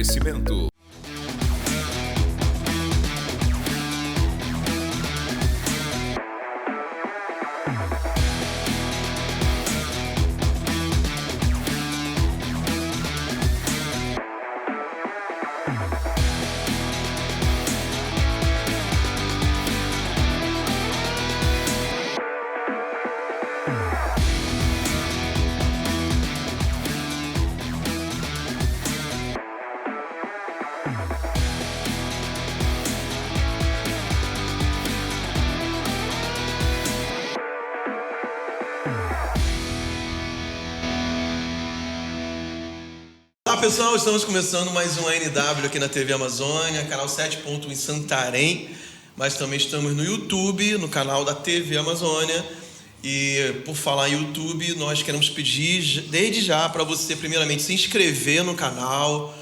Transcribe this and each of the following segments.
Oferecimento. Olá pessoal, estamos começando mais um ANW aqui na TV Amazônia, canal 7.1 em Santarém, mas também estamos no YouTube, no canal da TV Amazônia. E por falar em YouTube, nós queremos pedir desde já para você primeiramente se inscrever no canal,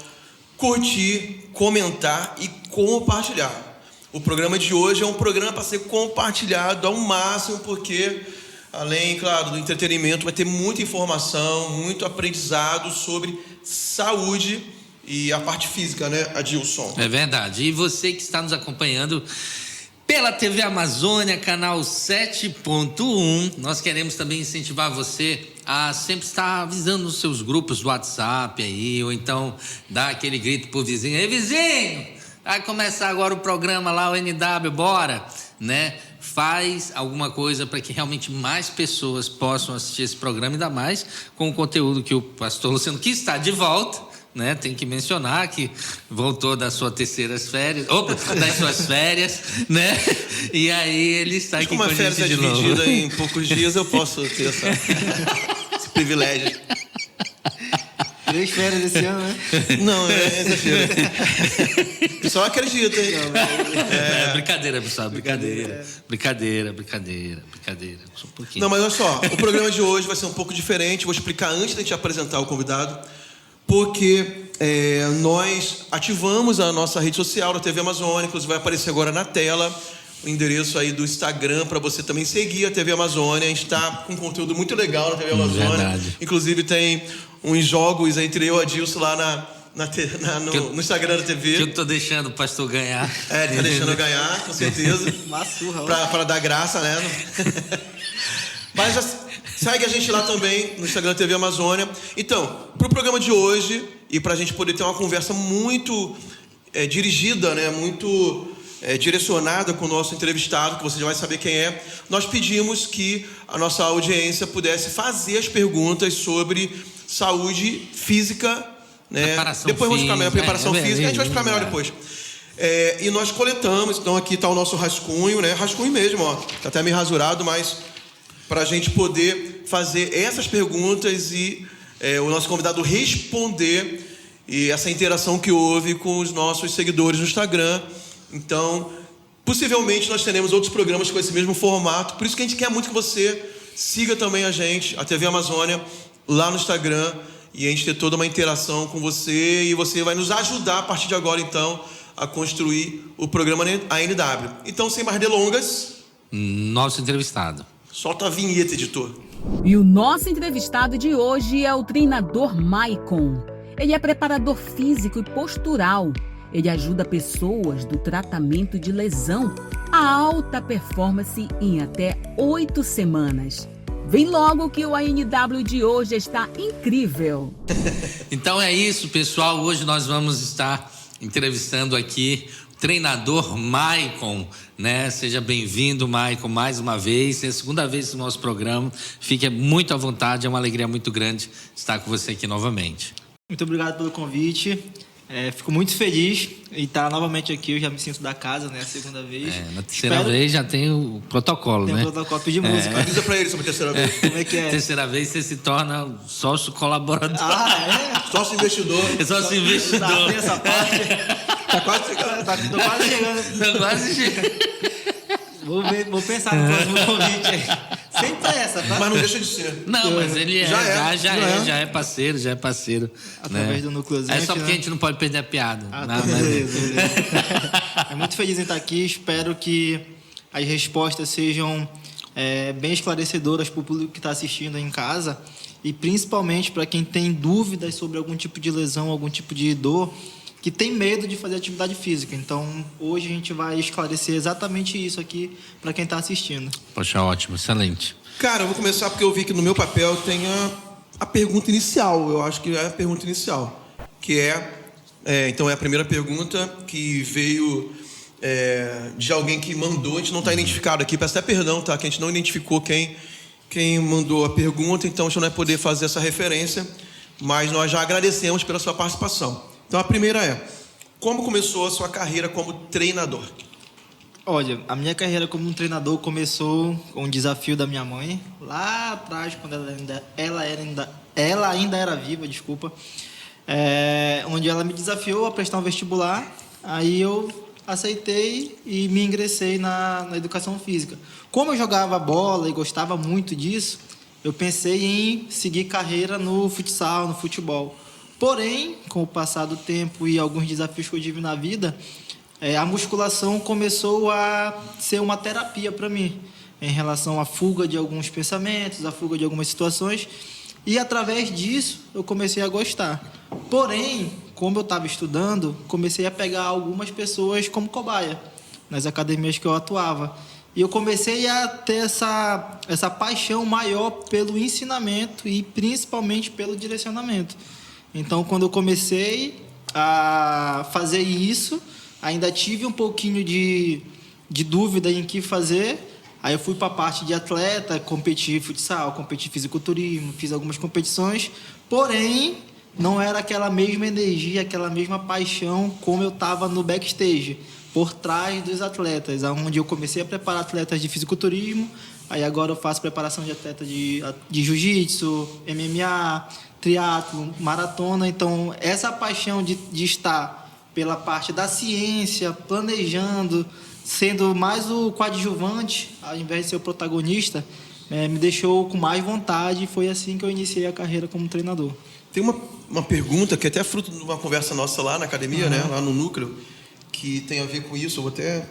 curtir, comentar e compartilhar. O programa de hoje é um programa para ser compartilhado ao máximo, porque além, claro, do entretenimento, vai ter muita informação, muito aprendizado sobre saúde e a parte física, né, Adilson? É verdade. E você que está nos acompanhando pela TV Amazônia, canal 7.1, nós queremos também incentivar você a sempre estar avisando nos seus grupos do WhatsApp aí, ou então dar aquele grito pro vizinho: ei, vizinho, vai começar agora o programa lá, o NW, bora, né? Faz alguma coisa para que realmente mais pessoas possam assistir esse programa, ainda mais com o conteúdo que o pastor Luciano, que está de volta, né? Tem que mencionar que voltou das suas terceiras férias, das suas férias, né? E aí ele está aqui com a gente de novo. Como a férias é dividida em poucos dias, eu posso ter esse privilégio. 3 férias esse ano, né? Não, é exagero. O pessoal acredita, hein? Não, brincadeira, pessoal, brincadeira. Só um pouquinho. Não, mas olha só, o programa de hoje vai ser um pouco diferente. Vou explicar antes de a gente apresentar o convidado, porque nós ativamos a nossa rede social da TV Amazônia, inclusive vai aparecer agora na tela o endereço aí do Instagram para você também seguir a TV Amazônia. A gente está com conteúdo muito legal na TV Amazônia. Verdade. Inclusive tem uns jogos entre eu e o Adilson lá no Instagram da TV. Que eu tô deixando o pastor ganhar. Ele tá deixando eu ganhar, com certeza. Uma surra. Pra dar graça, né? Mas já segue a gente lá também no Instagram da TV Amazônia. Então, pro programa de hoje, e pra gente poder ter uma conversa muito dirigida, né? Muito direcionada com o nosso entrevistado, que você já vai saber quem é, nós pedimos que a nossa audiência pudesse fazer as perguntas sobre saúde física, né? Depois vamos ficar melhor, preparação física, a gente vai explicar melhor depois. E nós coletamos, então aqui está o nosso rascunho, né? Rascunho mesmo, ó, tá até meio rasurado, mas para a gente poder fazer essas perguntas e o nosso convidado responder, e essa interação que houve com os nossos seguidores no Instagram. Então, possivelmente nós teremos outros programas com esse mesmo formato. Por isso que a gente quer muito que você siga também a gente, a TV Amazônia, lá no Instagram, e a gente ter toda uma interação com você, e você vai nos ajudar a partir de agora, então, a construir o programa ANW. Então, sem mais delongas, nosso entrevistado. Solta a vinheta, editor. E o nosso entrevistado de hoje é o treinador Maicon. Ele é preparador físico e postural. Ele ajuda pessoas do tratamento de lesão a alta performance em até 8 semanas. Vem logo que o ANW de hoje está incrível. Então é isso, pessoal. Hoje nós vamos estar entrevistando aqui o treinador Maicon, né? Seja bem-vindo, Maicon, mais uma vez. É a segunda vez no nosso programa. Fique muito à vontade, é uma alegria muito grande estar com você aqui novamente. Muito obrigado pelo convite. Fico muito feliz em estar novamente aqui. Eu já me sinto da casa, né? A segunda vez. Na terceira vez já tem o protocolo, né? Tem o protocolo, pedir música. Avisa pra ele sobre a terceira vez. Como é que é? Terceira vez você se torna sócio colaborador. Sócio investidor. Sócio investidor. Tem essa parte. Tá quase chegando. Tô quase chegando. Tô quase chegando. Vou pensar no próximo convite aí. Sem pressa, tá? Mas não deixa de ser. Não, mas ele já é parceiro. Através né? do núcleo. É só porque a gente não pode perder a piada. Beleza. É muito feliz em estar aqui. Espero que as respostas sejam bem esclarecedoras para o público que está assistindo em casa, e principalmente para quem tem dúvidas sobre algum tipo de lesão, algum tipo de dor, que tem medo de fazer atividade física. Então, hoje a gente vai esclarecer exatamente isso aqui para quem está assistindo. Poxa, ótimo, excelente. Cara, eu vou começar porque eu vi que no meu papel tem a pergunta inicial. Eu acho que é a pergunta inicial. Que então é a primeira pergunta que veio de alguém que mandou. A gente não está identificado aqui. Peço até perdão, tá? Que a gente não identificou quem mandou a pergunta. Então a gente não vai poder fazer essa referência. Mas nós já agradecemos pela sua participação. Então a primeira é: como começou a sua carreira como treinador? Olha, a minha carreira como treinador começou com um desafio da minha mãe, lá atrás, quando ela ainda era viva, desculpa, onde ela me desafiou a prestar um vestibular. Aí eu aceitei e me ingressei na educação física. Como eu jogava bola e gostava muito disso, eu pensei em seguir carreira no futsal, no futebol. Porém, com o passar do tempo e alguns desafios que eu tive na vida, a musculação começou a ser uma terapia para mim, em relação à fuga de alguns pensamentos, à fuga de algumas situações, e através disso eu comecei a gostar. Porém, como eu estava estudando, comecei a pegar algumas pessoas como cobaia, nas academias que eu atuava. E eu comecei a ter essa paixão maior pelo ensinamento e principalmente pelo direcionamento. Então, quando eu comecei a fazer isso, ainda tive um pouquinho de dúvida em que fazer. Aí eu fui para a parte de atleta, competi futsal, competi fisiculturismo, fiz algumas competições. Porém, não era aquela mesma energia, aquela mesma paixão como eu estava no backstage, por trás dos atletas, onde eu comecei a preparar atletas de fisiculturismo. Aí agora eu faço preparação de atleta de jiu-jitsu, MMA, triatlo, maratona. Então, essa paixão de estar pela parte da ciência, planejando, sendo mais o coadjuvante, ao invés de ser o protagonista, me deixou com mais vontade, e foi assim que eu iniciei a carreira como treinador. Tem uma pergunta que é até fruto de uma conversa nossa lá na academia, né? Lá no núcleo, que tem a ver com isso. Eu vou até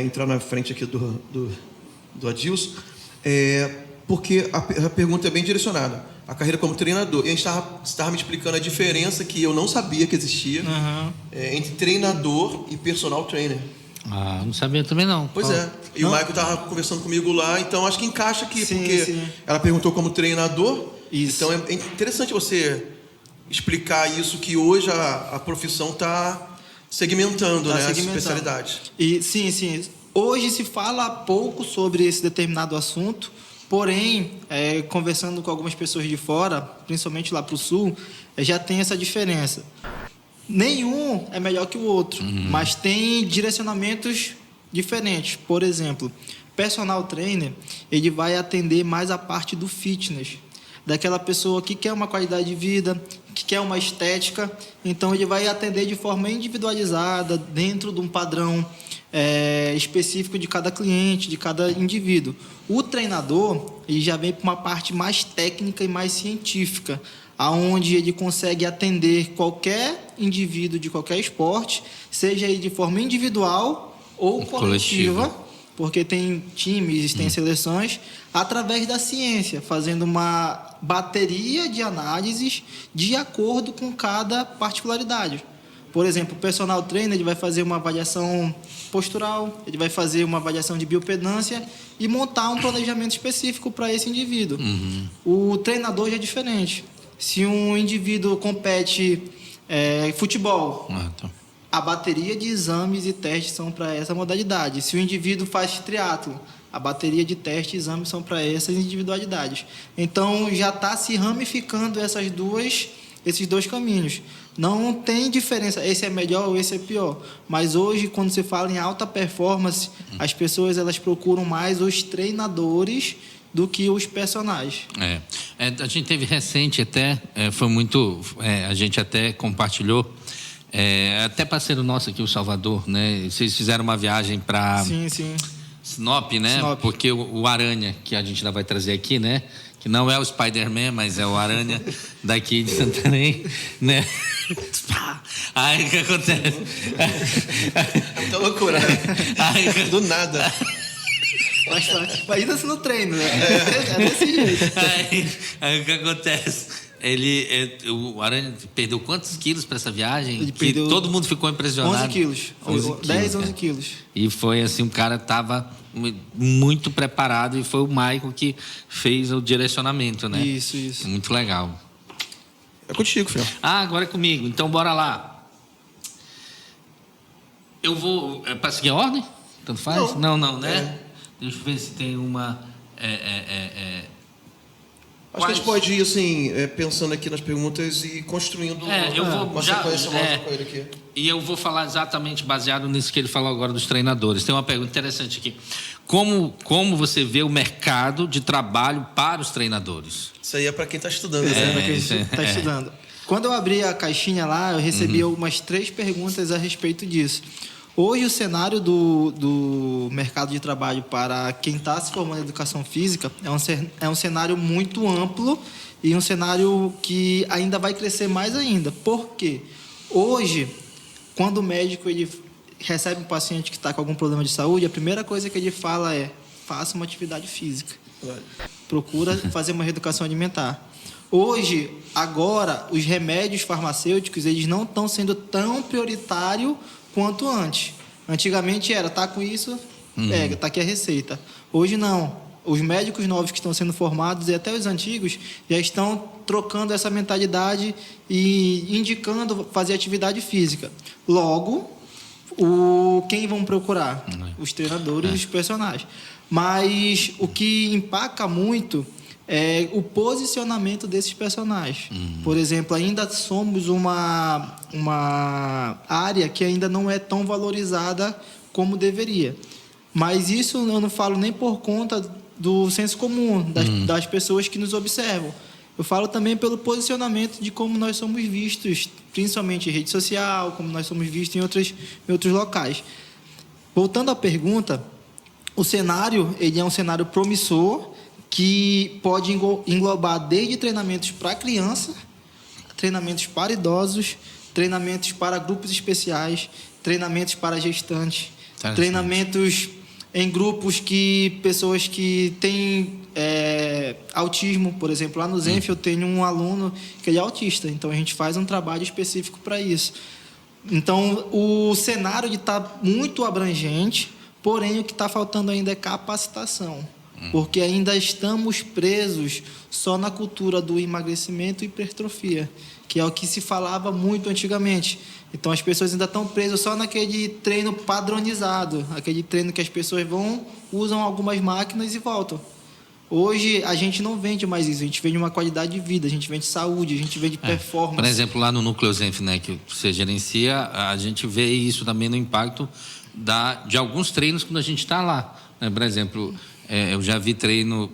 entrar na frente aqui do Adilson, porque a pergunta é bem direcionada. A carreira como treinador. E a gente estava me explicando a diferença que eu não sabia que existia entre treinador e personal trainer. Ah, não sabia também não. Pois é. E o Michael estava conversando comigo lá, então acho que encaixa aqui, porque ela perguntou como treinador. Isso. Então é interessante você explicar isso, que hoje a profissão está segmentando, né, as especialidades. E sim. Hoje se fala pouco sobre esse determinado assunto. Porém, conversando com algumas pessoas de fora, principalmente lá para o sul, já tem essa diferença. Nenhum é melhor que o outro, mas tem direcionamentos diferentes. Por exemplo, personal trainer, ele vai atender mais a parte do fitness, daquela pessoa que quer uma qualidade de vida, que quer uma estética. Então, ele vai atender de forma individualizada, dentro de um padrão específico de cada cliente, de cada indivíduo. O treinador, ele já vem para uma parte mais técnica e mais científica, aonde ele consegue atender qualquer indivíduo de qualquer esporte, seja ele de forma individual ou coletiva, porque tem times, tem seleções, através da ciência, fazendo uma bateria de análises de acordo com cada particularidade. Por exemplo, o personal trainer, ele vai fazer uma avaliação postural, ele vai fazer uma avaliação de biopedância e montar um planejamento específico para esse indivíduo. O treinador já é diferente. Se um indivíduo compete futebol, a bateria de exames e testes são para essa modalidade. Se o indivíduo faz triatlo, a bateria de testes e exames são para essas individualidades. Então, já está se ramificando esses dois caminhos. Não tem diferença, esse é melhor ou esse é pior. Mas hoje, quando se fala em alta performance, as pessoas elas procuram mais os treinadores do que os personagens. A gente teve recente até, foi muito, a gente até compartilhou, até parceiro nosso aqui, o Salvador, né? Vocês fizeram uma viagem para Sinop, né? Sinop. Porque o Aranha, que a gente ainda vai trazer aqui, né? Que não é o Spider-Man, mas é o Aranha daqui de Santarém, né? Aí o que acontece? É muita loucura, né? Do nada. Imagina se no treino, né? É desse jeito. Aí o que acontece? O Aranha perdeu quantos quilos para essa viagem? Ele perdeu todo mundo ficou impressionado. 11 quilos. 10, 11 quilos. E foi assim, o cara estava muito preparado e foi o Maicon que fez o direcionamento, né? Isso. Muito legal. É contigo, filho. Agora é comigo. Então, bora lá. Eu vou... É para seguir a ordem? Tanto faz? Não, né? Deixa eu ver se tem uma... Acho que a gente pode ir, assim, pensando aqui nas perguntas e construindo uma sequência lógica com ele aqui. E eu vou falar exatamente baseado nisso que ele falou agora dos treinadores. Tem uma pergunta interessante aqui. Como você vê o mercado de trabalho para os treinadores? Isso aí é para quem está estudando. Para quem está estudando. Quando eu abri a caixinha lá, eu recebi umas 3 perguntas a respeito disso. Hoje, o cenário do mercado de trabalho para quem está se formando em educação física é um cenário muito amplo e um cenário que ainda vai crescer mais ainda. Por quê? Hoje, quando o médico ele recebe um paciente que está com algum problema de saúde, a primeira coisa que ele fala é: faça uma atividade física. Procura fazer uma reeducação alimentar. Hoje, agora, os remédios farmacêuticos eles não estão sendo tão prioritários quanto antes. Antigamente era, tá com isso, pega, tá aqui a receita. Hoje não. Os médicos novos que estão sendo formados e até os antigos já estão trocando essa mentalidade e indicando fazer atividade física. Logo, quem vão procurar? Os treinadores e os personagens. Mas o que empaca muito é o posicionamento desses personagens. Por exemplo, ainda somos uma área que ainda não é tão valorizada como deveria. Mas isso eu não falo nem por conta do senso comum das pessoas que nos observam. Eu falo também pelo posicionamento de como nós somos vistos, principalmente em rede social, como nós somos vistos em outros locais. Voltando à pergunta, o cenário ele é um cenário promissor, que pode englobar desde treinamentos para criança, treinamentos para idosos, treinamentos para grupos especiais, treinamentos para gestantes, treinamentos em grupos que pessoas que têm autismo, por exemplo, lá no Zenf eu tenho um aluno que ele é autista, então a gente faz um trabalho específico para isso. Então o cenário está muito abrangente, porém o que está faltando ainda é capacitação. Porque ainda estamos presos só na cultura do emagrecimento e hipertrofia, que é o que se falava muito antigamente. Então as pessoas ainda estão presas só naquele treino padronizado, aquele treino que as pessoas usam algumas máquinas e voltam. Hoje a gente não vende mais isso, a gente vende uma qualidade de vida, a gente vende saúde, a gente vende performance. Por exemplo, lá no Núcleo Zenf, né, que você gerencia, a gente vê isso também no impacto de alguns treinos quando a gente está lá. Né? Por exemplo, eu já vi treino...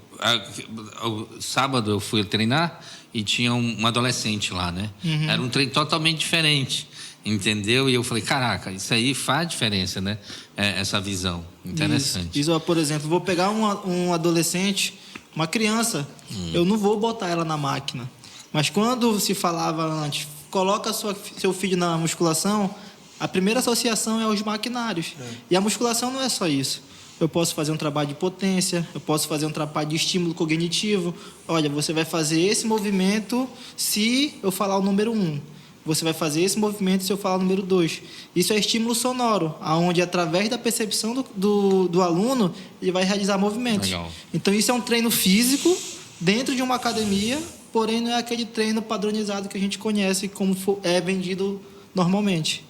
Sábado eu fui treinar e tinha um adolescente lá, né? Era um treino totalmente diferente, entendeu? E eu falei, caraca, isso aí faz diferença, né? Essa visão, interessante. Isso, por exemplo, vou pegar um adolescente, uma criança, eu não vou botar ela na máquina. Mas quando se falava antes, coloca seu filho na musculação, a primeira associação é os maquinários. E a musculação não é só isso. Eu posso fazer um trabalho de potência, eu posso fazer um trabalho de estímulo cognitivo. Olha, você vai fazer esse movimento se eu falar o número 1. Você vai fazer esse movimento se eu falar o número 2. Isso é estímulo sonoro, onde através da percepção do aluno, ele vai realizar movimentos. Legal. Então isso é um treino físico dentro de uma academia, porém não é aquele treino padronizado que a gente conhece como é vendido normalmente.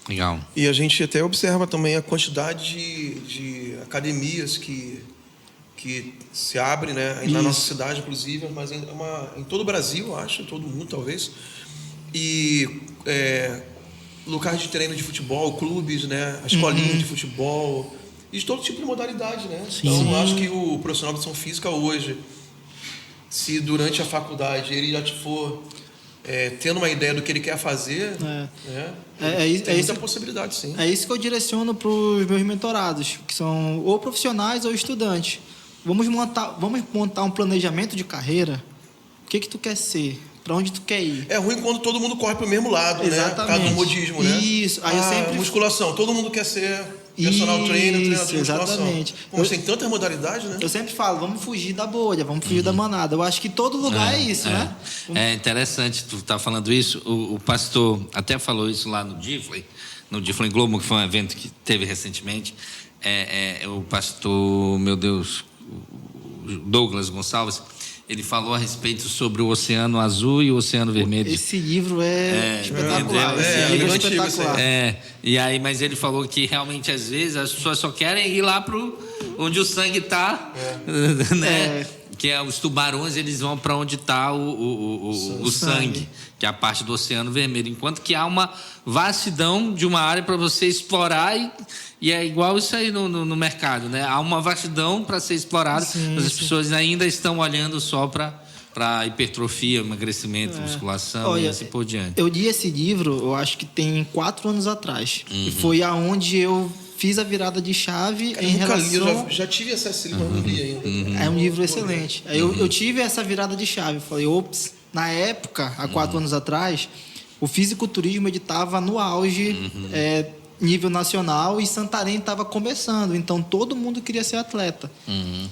Legal. E a gente até observa também a quantidade de academias que se abrem, né? Na nossa cidade, inclusive, mas em todo o Brasil, acho, em todo o mundo, talvez. E locais de treino de futebol, clubes, né? Escolinhas de futebol, e de todo tipo de modalidade, né? Sim. Então, eu acho que o profissional de educação física hoje, se durante a faculdade ele já for... tendo uma ideia do que ele quer fazer, tem muita possibilidade, sim. É isso que eu direciono para os meus mentorados, que são ou profissionais ou estudantes. Vamos montar um planejamento de carreira. O que tu quer ser? Para onde tu quer ir? É ruim quando todo mundo corre para o mesmo lado, exatamente, né? Por causa do modismo, né? Isso. Aí eu sempre... Musculação, todo mundo quer ser Personal trainer, treinador de musculação. Exatamente. Como tem tantas modalidades, né? Eu sempre falo, vamos fugir da bolha, vamos fugir da manada. Eu acho que todo lugar é isso, né? É interessante tu tá falando isso. O pastor até falou isso lá no Difflin Globo, que foi um evento que teve recentemente. O pastor, meu Deus, Douglas Gonçalves, ele falou a respeito sobre o Oceano Azul e o Oceano Vermelho. Esse livro é espetacular. Esse livro é espetacular. E aí, mas ele falou que realmente às vezes as pessoas só querem ir lá pro onde o sangue está, né? Que os tubarões, eles vão para onde está o sangue, que é a parte do Oceano Vermelho, enquanto que há uma vastidão de uma área para você explorar e é igual isso aí no mercado, né? Há uma vastidão para ser explorada, mas as pessoas ainda estão olhando só para hipertrofia, emagrecimento, musculação e assim por diante. Eu li esse livro, eu acho que tem 4 anos atrás, e foi aonde eu fiz a virada de chave em relação... Eu já tive acesso a esse livro, não li ainda. É um livro excelente. Aí eu tive essa virada de chave, eu falei, ops, na época, há 4 anos atrás, o fisiculturismo estava no auge, nível nacional, e Santarém estava começando, então todo mundo queria ser atleta.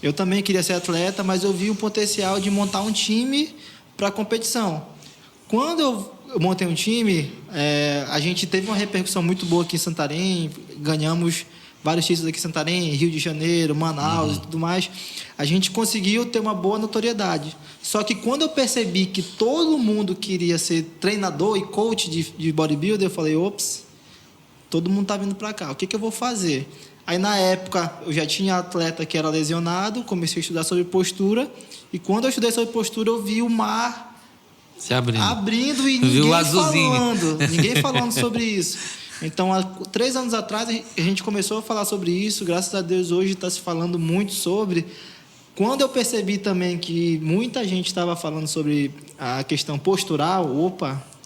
Eu também queria ser atleta, mas eu vi o potencial de montar um time para competição. Quando eu montei um time, a gente teve uma repercussão muito boa aqui em Santarém, ganhamos vários títulos aqui em Santarém, Rio de Janeiro, Manaus e tudo mais. A gente conseguiu ter uma boa notoriedade. Só que quando eu percebi que todo mundo queria ser treinador e coach de bodybuilder, eu falei, ops, todo mundo está vindo para cá, o que eu vou fazer? Aí, na época, eu já tinha atleta que era lesionado, comecei a estudar sobre postura, e quando eu estudei sobre postura, eu vi o mar se abrindo e ninguém falando sobre isso. Então, há 3 anos atrás, a gente começou a falar sobre isso, graças a Deus, hoje está se falando muito sobre. Quando eu percebi também que muita gente estava falando sobre a questão postural,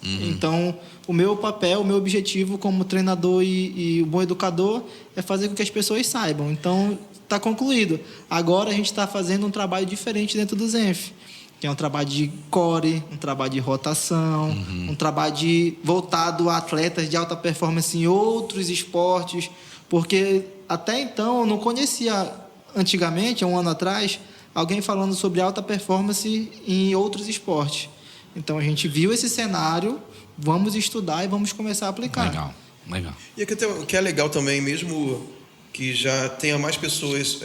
então, o meu papel, o meu objetivo como treinador e bom educador é fazer com que as pessoas saibam. Então, está concluído. Agora, a gente está fazendo um trabalho diferente dentro do Zenf, que é um trabalho de core, um trabalho de rotação, um trabalho voltado a atletas de alta performance em outros esportes, porque até então eu não conhecia, antigamente, há 1 ano atrás, alguém falando sobre alta performance em outros esportes. Então, a gente viu esse cenário, vamos estudar e vamos começar a aplicar. Legal. E o que é legal também, mesmo que já tenha mais pessoas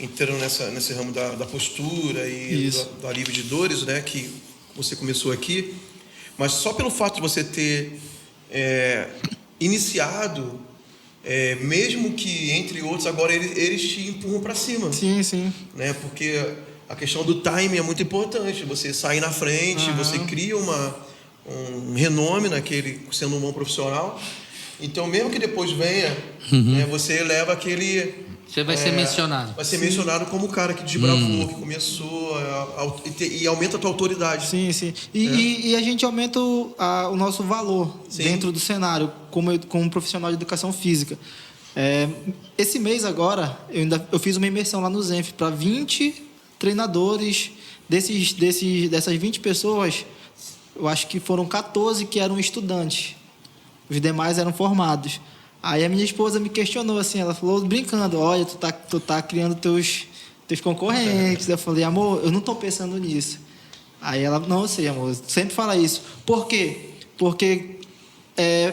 entrando nesse ramo da postura e do alívio de dores, né, que você começou aqui, mas só pelo fato de você ter iniciado, mesmo que entre outros, agora eles te empurram para cima. Sim. Né, porque a questão do timing é muito importante. Você sai na frente, você cria um renome naquele, sendo um bom profissional. Então, mesmo que depois venha, né, você leva aquele... Você vai ser mencionado. Vai ser mencionado como o cara que desbravou, que começou e aumenta a tua autoridade. Sim. E a gente aumenta o nosso valor dentro do cenário, como profissional de educação física. Esse mês agora, eu fiz uma imersão lá no Zenf para 20 treinadores. Dessas 20 pessoas, eu acho que foram 14 que eram estudantes. Os demais eram formados. Aí a minha esposa me questionou assim, ela falou brincando, olha, tu tá criando teus concorrentes. Eu falei, amor, eu não tô pensando nisso. Aí ela, não, eu sei, amor, sempre fala isso. Por quê? Porque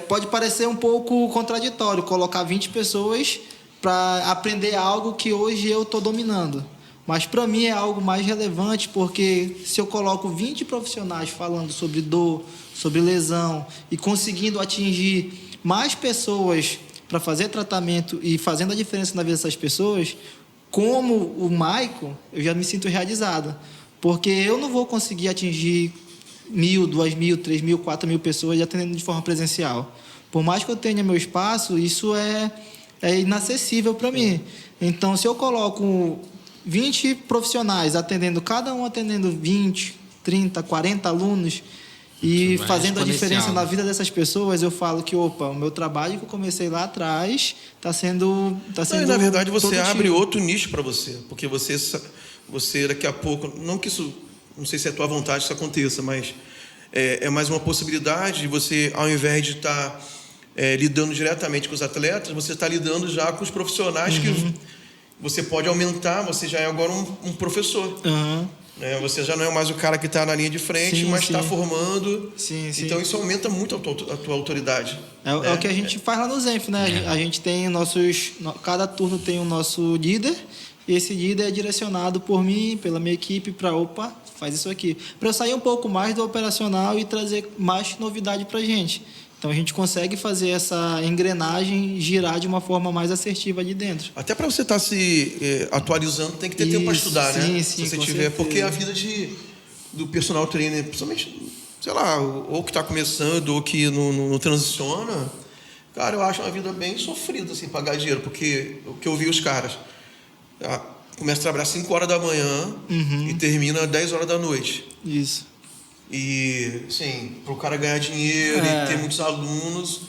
pode parecer um pouco contraditório colocar 20 pessoas para aprender algo que hoje eu tô dominando. Mas para mim é algo mais relevante, porque se eu coloco 20 profissionais falando sobre dor, sobre lesão e conseguindo atingir mais pessoas para fazer tratamento e fazendo a diferença na vida dessas pessoas, como o Maicon, eu já me sinto realizado. Porque eu não vou conseguir atingir 1.000, 2.000, 3.000, 4.000 pessoas atendendo de forma presencial. Por mais que eu tenha meu espaço, isso é inacessível para mim. Então, se eu coloco 20 profissionais cada um atendendo 20, 30, 40 alunos, e fazendo a diferença na vida dessas pessoas, eu falo que, o meu trabalho que eu comecei lá atrás está sendo e, na verdade, você abre outro nicho para você, porque você daqui a pouco, não que isso, não sei se é a tua vontade que isso aconteça, mas é mais uma possibilidade de você, ao invés de estar lidando diretamente com os atletas, você está lidando já com os profissionais que você pode aumentar, você já é agora um professor. Você já não é mais o cara que está na linha de frente, mas está formando. Então isso aumenta muito a tua autoridade. É o que a gente faz lá no Zenf, né? A gente tem cada turno tem o nosso líder, e esse líder é direcionado por mim, pela minha equipe, para faz isso aqui. Para eu sair um pouco mais do operacional e trazer mais novidade para a gente. Então a gente consegue fazer essa engrenagem girar de uma forma mais assertiva ali dentro. Até para você estar se atualizando, tem que ter tempo para estudar, né? Se você tiver, porque a vida do personal trainer, principalmente, sei lá, ou que está começando ou que não transiciona, cara, eu acho uma vida bem sofrida assim, pagar dinheiro, porque o que eu vi os caras começa a trabalhar 5 horas da manhã e termina 10 horas da noite. Isso. E, assim, para o cara ganhar dinheiro e ter muitos alunos,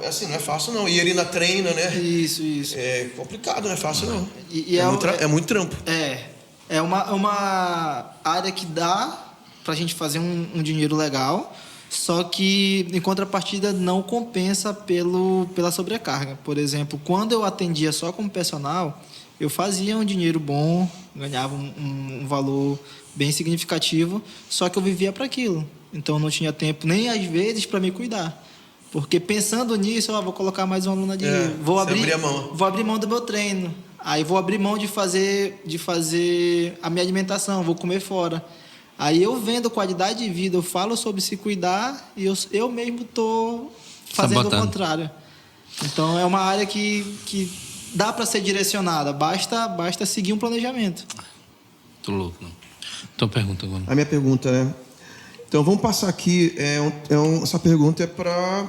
assim, não é fácil não. E ele ainda treina, né? Isso. É complicado, não é fácil não. É muito trampo. É uma área que dá para a gente fazer um dinheiro legal, só que, em contrapartida, não compensa pela sobrecarga. Por exemplo, quando eu atendia só como personal, eu fazia um dinheiro bom, ganhava um valor bem significativo, só que eu vivia para aquilo. Então, eu não tinha tempo nem, às vezes, para me cuidar. Porque, pensando nisso, vou colocar mais um aluno ali. Vou abrir mão do meu treino. Aí, vou abrir mão de fazer a minha alimentação, vou comer fora. Aí, eu vendo qualidade de vida, eu falo sobre se cuidar e eu mesmo estou fazendo o contrário. Então, é uma área que dá para ser direcionada, basta seguir um planejamento. Tô louco, não. Tua pergunta agora. A minha pergunta, né? Então, vamos passar aqui. Essa pergunta é para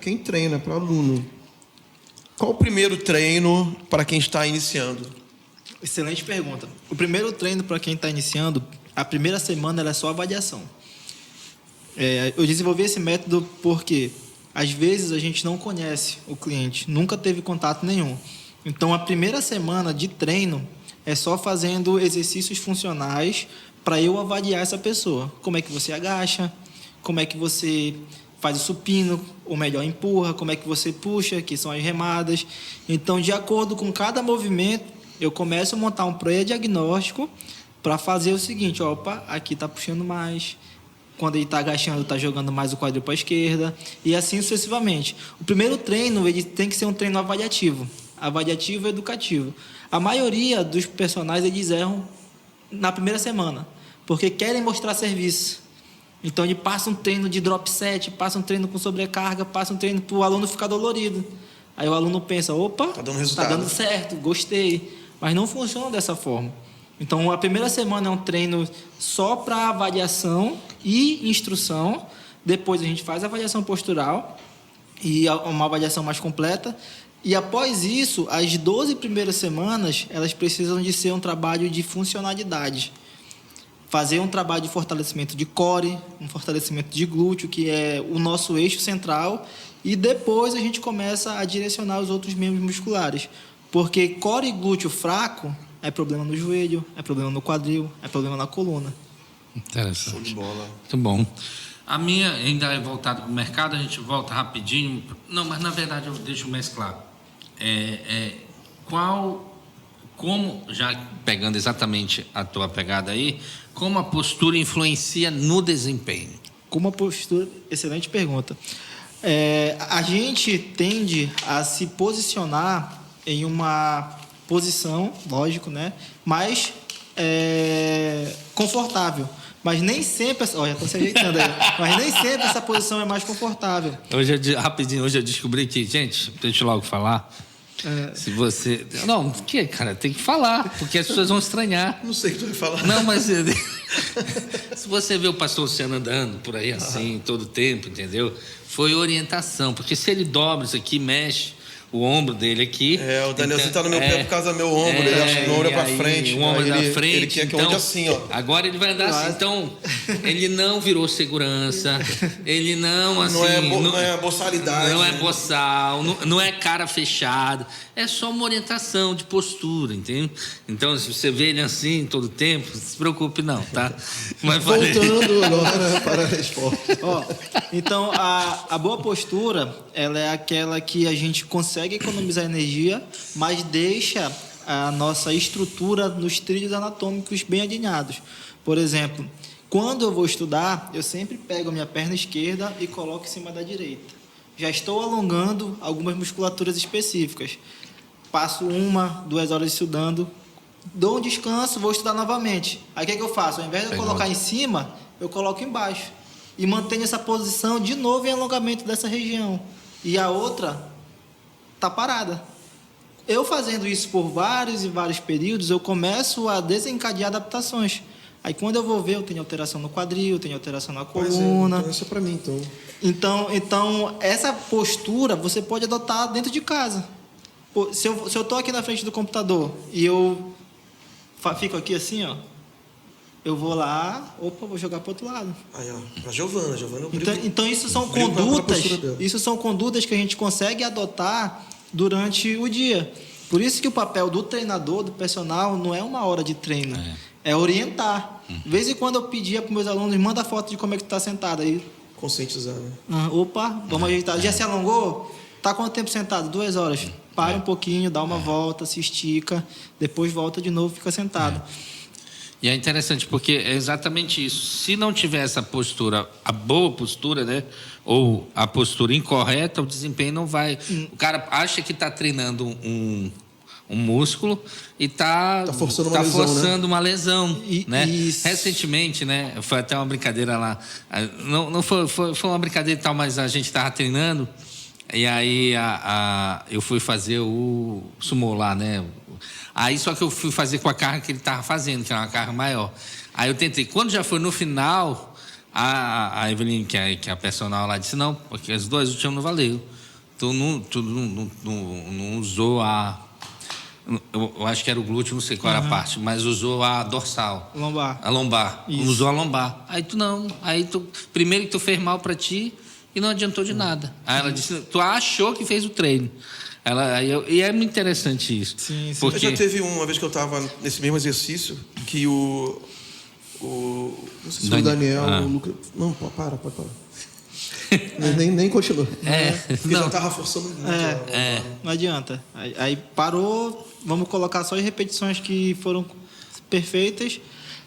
quem treina, para aluno. Qual o primeiro treino para quem está iniciando? Excelente pergunta. O primeiro treino para quem está iniciando, a primeira semana ela é só avaliação. Eu desenvolvi esse método porque, às vezes, a gente não conhece o cliente, nunca teve contato nenhum. Então, a primeira semana de treino é só fazendo exercícios funcionais para eu avaliar essa pessoa. Como é que você agacha, como é que você faz o supino, ou melhor, empurra, como é que você puxa, que são as remadas. Então, de acordo com cada movimento, eu começo a montar um pré-diagnóstico para fazer o seguinte: aqui está puxando mais. Quando ele está agachando, está jogando mais o quadril para a esquerda, e assim sucessivamente. O primeiro treino ele tem que ser um treino avaliativo e educativo. A maioria dos personagens eles erram na primeira semana, porque querem mostrar serviço. Então, ele passa um treino de drop set, passa um treino com sobrecarga, passa um treino para o aluno ficar dolorido. Aí o aluno pensa, tá dando certo, gostei. Mas não funciona dessa forma. Então, a primeira semana é um treino só para avaliação e instrução. Depois a gente faz a avaliação postural e uma avaliação mais completa. E após isso, as 12 primeiras semanas, elas precisam de ser um trabalho de funcionalidade. Fazer um trabalho de fortalecimento de core, um fortalecimento de glúteo, que é o nosso eixo central, e depois a gente começa a direcionar os outros membros musculares. Porque core e glúteo fraco é problema no joelho, é problema no quadril, é problema na coluna. Interessante. Show de bola. Muito bom. A minha ainda é voltada para o mercado, a gente volta rapidinho. Não, mas na verdade eu deixo mesclar. Como, já pegando exatamente a tua pegada aí, como a postura influencia no desempenho? Como a postura... Excelente pergunta. A gente tende a se posicionar em uma posição, lógico, né? Mais confortável. Mas nem sempre... Olha, estou se ajeitando aí. Mas nem sempre essa posição é mais confortável. Rapidinho, hoje eu descobri que... Gente, deixa eu logo falar. Se você... Não, que, cara, tem que falar, porque as pessoas vão estranhar. Não sei o que tu vai falar. Não, mas... Se você vê o pastor Luciano andando por aí assim, todo tempo, entendeu? Foi orientação, porque se ele dobra isso aqui, mexe, o ombro dele aqui. O Danielzinho tá no meu pé por causa do meu ombro. Ele acha que o meu ombro é pra frente. O ombro Aí da frente. Ele quer que eu ande assim, ó. Agora ele vai andar assim. Então, ele não virou segurança. Ele não, assim... Não é boçalidade. Não é boçal, não é cara fechada. É só uma orientação de postura, entende? Então, se você vê ele assim todo tempo, não se preocupe não, tá? Mas Voltando agora para a resposta. Então, a boa postura, ela é aquela que a gente consegue economizar energia, mas deixa a nossa estrutura nos trilhos anatômicos bem alinhados. Por exemplo, quando eu vou estudar, eu sempre pego a minha perna esquerda e coloco em cima da direita. Já estou alongando algumas musculaturas específicas. Passo 1, 2 horas estudando, dou um descanso, vou estudar novamente. Aí o que eu faço? Ao invés de eu colocar em cima, eu coloco embaixo. E mantenho essa posição de novo em alongamento dessa região. E a outra está parada. Eu fazendo isso por vários e vários períodos, eu começo a desencadear adaptações. Aí quando eu vou ver, eu tenho alteração no quadril, eu tenho alteração na coluna. Então isso é para mim, Então, essa postura você pode adotar dentro de casa. Se eu estou aqui na frente do computador e eu fico aqui assim, ó, eu vou lá, vou jogar para o outro lado. Aí, ó, pra Giovana eu então isso são condutas que a gente consegue adotar durante o dia. Por isso que o papel do treinador, do personal, não é uma hora de treino, é orientar. De vez em quando eu pedia para meus alunos, manda foto de como é que tu está sentado. Aí, conscientizar, né? Vamos ajeitar. Já se alongou? Tá quanto tempo sentado? 2 horas. Para um pouquinho, dá uma volta, se estica, depois volta de novo, fica sentado. E é interessante porque é exatamente isso. Se não tiver essa postura, a boa postura, né? Ou a postura incorreta, o desempenho não vai. O cara acha que está treinando um músculo e está forçando uma lesão, né? Recentemente, né? Foi até uma brincadeira lá. Não foi uma brincadeira e tal, mas a gente estava treinando. E aí eu fui fazer o sumô lá, né? Aí só que eu fui fazer com a carga que ele estava fazendo, que era uma carga maior. Aí eu tentei. Quando já foi no final, a Eveline, que é a personal lá, disse, não, porque as 2 últimas não valeu. Tu não usou eu acho que era o glúteo, não sei qual era a parte, mas usou a dorsal. A lombar. Isso. Usou a lombar. Aí primeiro que tu fez mal para ti, e não adiantou de nada. Aí ela disse, tu achou que fez o treino. E é muito interessante isso. Sim. Porque... Já teve uma vez que eu estava nesse mesmo exercício, que não sei se o Daniel, o Lucas... Não, pode parar. nem continua. Porque já estava forçando muito. Não adianta. Aí parou, vamos colocar só as repetições que foram perfeitas.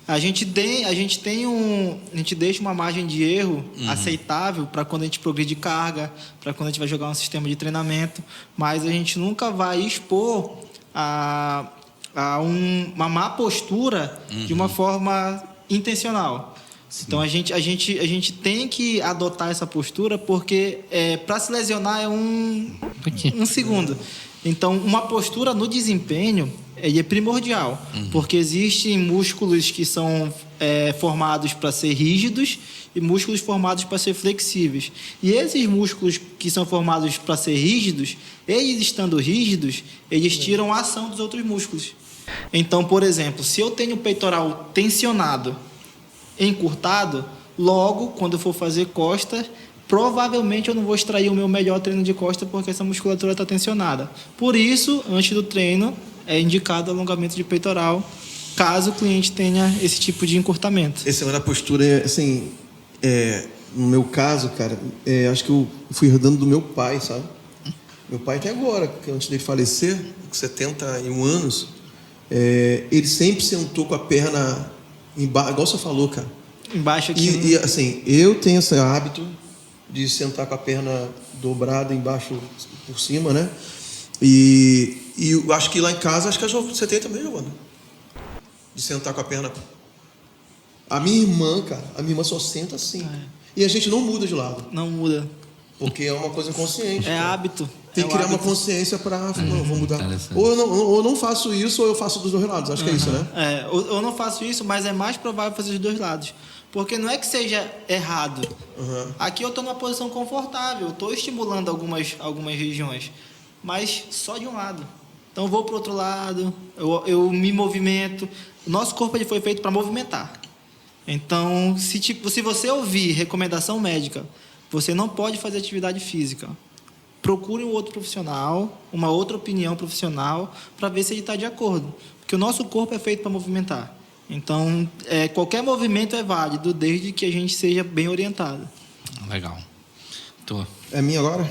A gente deixa uma margem de erro aceitável para quando a gente progride carga, para quando a gente vai jogar um sistema de treinamento, mas a gente nunca vai expor uma má postura de uma forma intencional. Sim. Então a gente tem que adotar essa postura porque para se lesionar é um segundo. Então uma postura no desempenho é primordial, porque existem músculos que são formados para ser rígidos e músculos formados para ser flexíveis. E esses músculos que são formados para ser rígidos, eles estando rígidos, eles tiram a ação dos outros músculos. Então, por exemplo, se eu tenho o peitoral tensionado, encurtado, logo, quando eu for fazer costas, provavelmente eu não vou extrair o meu melhor treino de costas porque essa musculatura está tensionada. Por isso, antes do treino, é indicado alongamento de peitoral, caso o cliente tenha esse tipo de encurtamento. Esse negócio da postura, assim, no meu caso, cara, acho que eu fui herdando do meu pai, sabe? Meu pai até agora, que antes dele falecer, com 71 anos, ele sempre sentou com a perna embaixo, igual você falou, cara. Embaixo aqui. E assim, eu tenho esse hábito de sentar com a perna dobrada embaixo por cima, né? E eu acho que lá em casa, acho que você tem também, Giovana. De sentar com a perna. A minha irmã, cara, só senta assim. E a gente não muda de lado. Não muda. Porque é uma coisa inconsciente. É hábito. Tem que criar uma consciência para vou mudar. Ou eu não faço isso, ou eu faço dos 2 lados. Acho que é isso, né? Eu não faço isso, mas é mais provável fazer dos 2 lados. Porque não é que seja errado. Aqui eu estou numa posição confortável. Eu estou estimulando algumas regiões. mas só de um lado. Então, eu vou para o outro lado, eu me movimento. O nosso corpo ele foi feito para movimentar. Então, se você ouvir recomendação médica, você não pode fazer atividade física. Procure um outro profissional, uma outra opinião profissional, para ver se ele está de acordo. Porque o nosso corpo é feito para movimentar. Então, qualquer movimento é válido, desde que a gente seja bem orientado. Legal. É minha agora?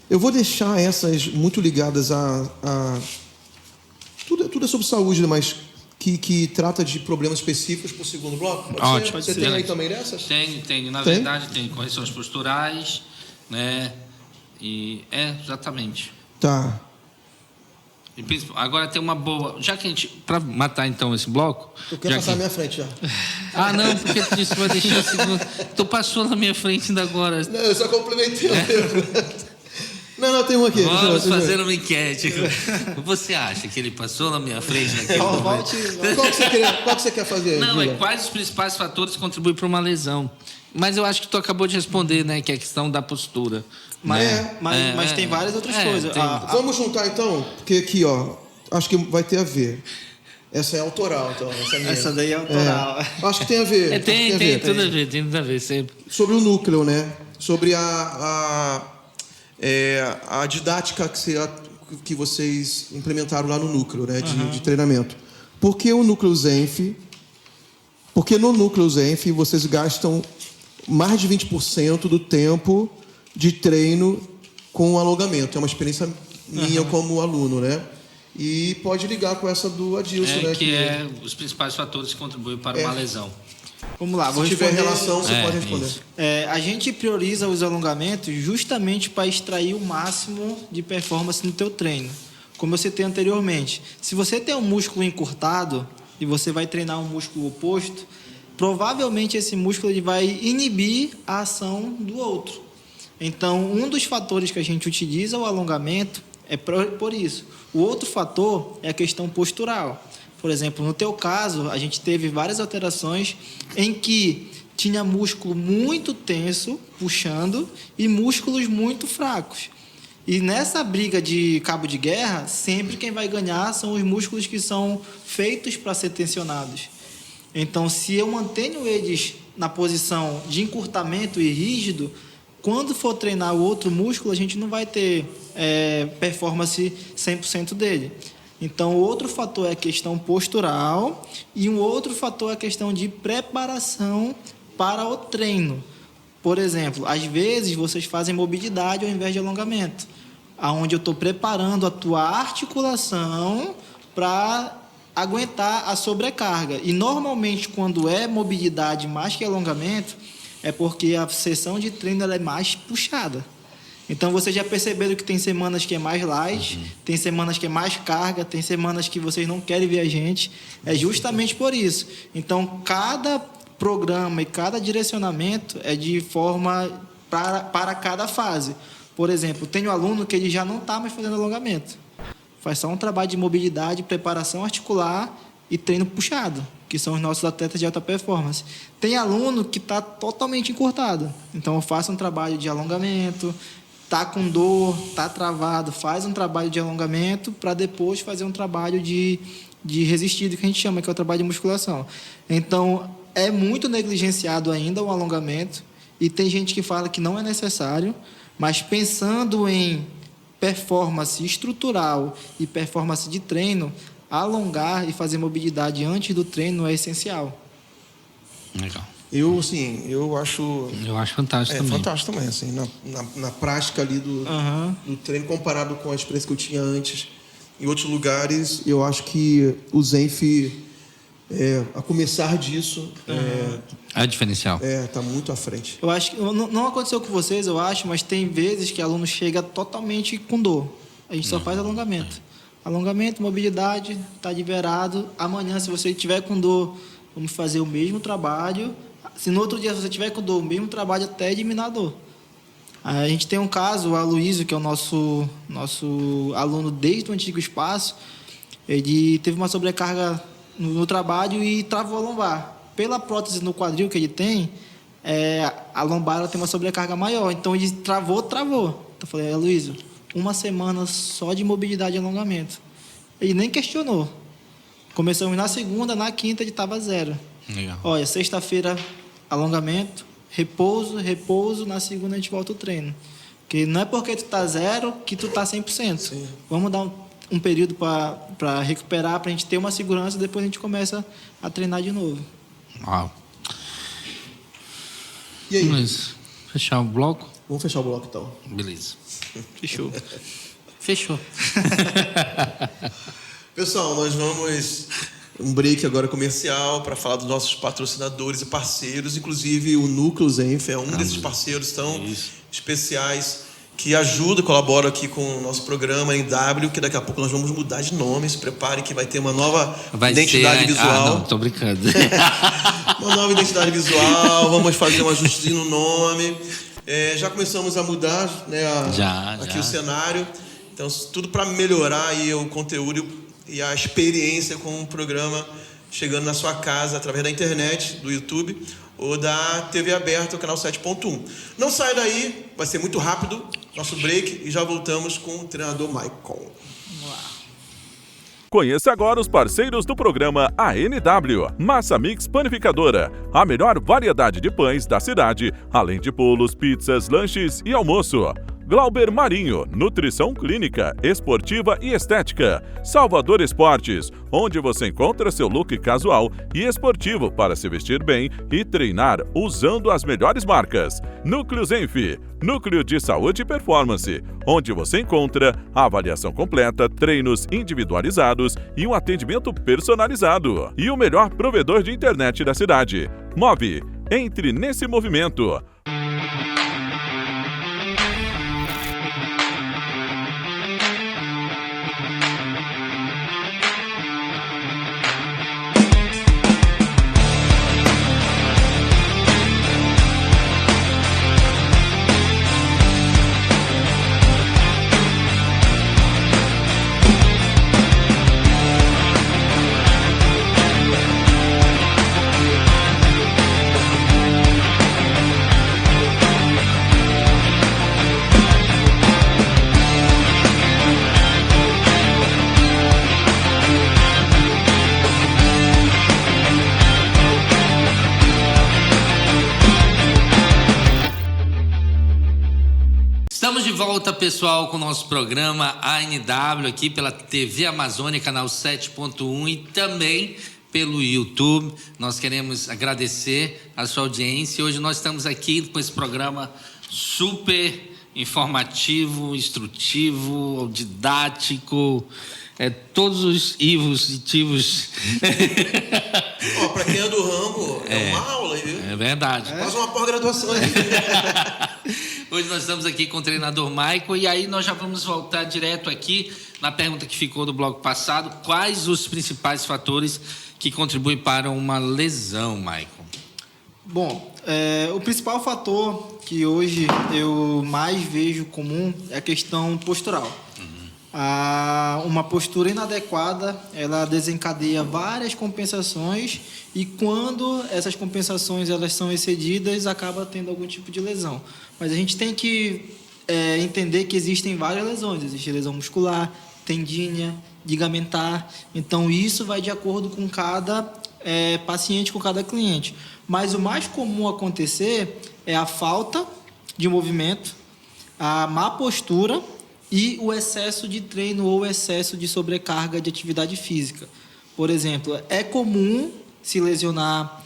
Eu vou deixar essas muito ligadas a tudo é sobre saúde, mas que trata de problemas específicos para o segundo bloco. Ótimo. Você tem aí também dessas? Tenho. Na verdade, tem correções posturais, né? Exatamente. Tá. Agora tem uma boa... Já que a gente... Para matar, então, esse bloco... Tu quer passar na minha frente já? Não, porque tu disse que vai deixar a segunda... Tu passou na minha frente ainda agora. Não, eu só complementei o teu. Não, tem um aqui. Vamos fazer uma enquete. Você acha que ele passou na minha frente naquele momento? Qual que você quer fazer? Não, Julia? quais os principais fatores que contribuem para uma lesão? Mas eu acho que tu acabou de responder, né? Que é a questão da postura. Mas tem várias outras coisas. Vamos juntar, então, porque aqui, ó, acho que vai ter a ver. Essa é autoral, então. Essa daí é autoral. Acho que tem a ver. Tem tudo a ver, sempre. Sobre o núcleo, né? Sobre a didática que vocês implementaram lá no núcleo, né? De treinamento. Por que o núcleo Zenf? Porque no núcleo Zenf vocês gastam mais de 20% do tempo de treino com alongamento. É uma experiência minha como aluno, né? E pode ligar com essa do Adilson, né? Que é os principais fatores que contribuem para uma lesão. Vamos lá, Se tiver relação, você pode responder. A gente prioriza os alongamentos justamente para extrair o máximo de performance no teu treino. Como eu citei anteriormente, se você tem um músculo encurtado e você vai treinar um músculo oposto, provavelmente esse músculo ele vai inibir a ação do outro. Então, um dos fatores que a gente utiliza o alongamento é por isso. O outro fator é a questão postural. Por exemplo, no teu caso, a gente teve várias alterações em que tinha músculo muito tenso, puxando, e músculos muito fracos. E nessa briga de cabo de guerra, sempre quem vai ganhar são os músculos que são feitos para ser tensionados. Então, se eu mantenho eles na posição de encurtamento e rígido, quando for treinar o outro músculo, a gente não vai ter performance 100% dele. Então, outro fator é a questão postural e um outro fator é a questão de preparação para o treino. Por exemplo, às vezes vocês fazem mobilidade ao invés de alongamento, aonde eu estou preparando a tua articulação para aguentar a sobrecarga. E normalmente, quando é mobilidade mais que alongamento, é porque a sessão de treino ela é mais puxada. Então, vocês já perceberam que tem semanas que é mais light, tem semanas que é mais carga, tem semanas que vocês não querem ver a gente. É justamente por isso. Então, cada programa e cada direcionamento é de forma para cada fase. Por exemplo, tenho aluno que ele já não está mais fazendo alongamento. Faz só um trabalho de mobilidade, preparação articular e treino puxado, que são os nossos atletas de alta performance. Tem aluno que está totalmente encurtado. Então, eu faço um trabalho de alongamento, está com dor, está travado, faz um trabalho de alongamento para depois fazer um trabalho de resistido, que a gente chama, que é o trabalho de musculação. Então, é muito negligenciado ainda o alongamento e tem gente que fala que não é necessário, mas pensando em performance estrutural e performance de treino, alongar e fazer mobilidade antes do treino é essencial. Legal. Eu acho... Eu acho fantástico também. É fantástico também, assim, na prática ali do treino, comparado com a experiência que eu tinha antes. Em outros lugares, eu acho que o Zenf, a começar disso... É diferencial. Tá muito à frente. Eu acho que não aconteceu com vocês, eu acho, mas tem vezes que aluno chega totalmente com dor. A gente só faz alongamento. Alongamento, mobilidade, está liberado. Amanhã, se você estiver com dor, vamos fazer o mesmo trabalho. Se no outro dia você estiver com dor, o mesmo trabalho até eliminar a dor. A gente tem um caso, o Aloysio, que é o nosso aluno desde o antigo espaço, ele teve uma sobrecarga no trabalho e travou a lombar. Pela prótese no quadril que ele tem, a lombar ela tem uma sobrecarga maior. Então ele travou. Então eu falei, Luísio, 1 semana só de mobilidade e alongamento. Ele nem questionou. Começamos na segunda, na quinta ele estava 0. Legal. Olha, sexta-feira alongamento, repouso, na segunda a gente volta o treino. Porque não é porque tu tá 0 que tu tá 100%. Sim. Vamos dar um período para recuperar, para a gente ter uma segurança, e depois a gente começa a treinar de novo. Uau. E aí? Mas, fechar o bloco? Vamos fechar o bloco, então. Beleza. Fechou. Fechou. Pessoal, nós vamos um break agora comercial para falar dos nossos patrocinadores e parceiros, inclusive o Núcleo Zenf é um desses parceiros tão especiais que ajuda, colabora aqui com o nosso programa NW, que daqui a pouco nós vamos mudar de nome. Se prepare que vai ter uma nova identidade visual. Não, tô brincando. Uma nova identidade visual, vamos fazer um ajustezinho no nome. Já começamos a mudar, né, aqui o cenário. Então, tudo para melhorar aí o conteúdo e a experiência com o programa chegando na sua casa através da internet, do YouTube ou da TV aberta, o canal 7.1. Não sai daí, vai ser muito rápido nosso break e já voltamos com o treinador Michael. Conheça agora os parceiros do programa ANW, Massa Mix Panificadora, a melhor variedade de pães da cidade, além de bolos, pizzas, lanches e almoço. Glauber Marinho, nutrição clínica, esportiva e estética. Salvador Esportes, onde você encontra seu look casual e esportivo para se vestir bem e treinar usando as melhores marcas. Núcleo Zenf, núcleo de saúde e performance, onde você encontra a avaliação completa, treinos individualizados e um atendimento personalizado. E o melhor provedor de internet da cidade. Move, entre nesse movimento. Estamos de volta, pessoal, com o nosso programa ANW aqui pela TV Amazônia, canal 7.1 e também pelo YouTube. Nós queremos agradecer a sua audiência. Hoje nós estamos aqui com esse programa super informativo, instrutivo, didático, todos os ivos e tivos. Para quem é do ramo, uma aula, viu? É verdade. Quase uma pós-graduação aí. Hoje nós estamos aqui com o treinador Michael e aí nós já vamos voltar direto aqui na pergunta que ficou do bloco passado. Quais os principais fatores que contribuem para uma lesão, Michael? Bom, o principal fator que hoje eu mais vejo comum é a questão postural. Uma postura inadequada, ela desencadeia várias compensações e quando essas compensações elas são excedidas, acaba tendo algum tipo de lesão. Mas a gente tem que entender que existem várias lesões. Existe lesão muscular, tendínea, ligamentar. Então, isso vai de acordo com cada paciente, com cada cliente. Mas o mais comum acontecer é a falta de movimento, a má postura e o excesso de treino ou excesso de sobrecarga de atividade física. Por exemplo, é comum se lesionar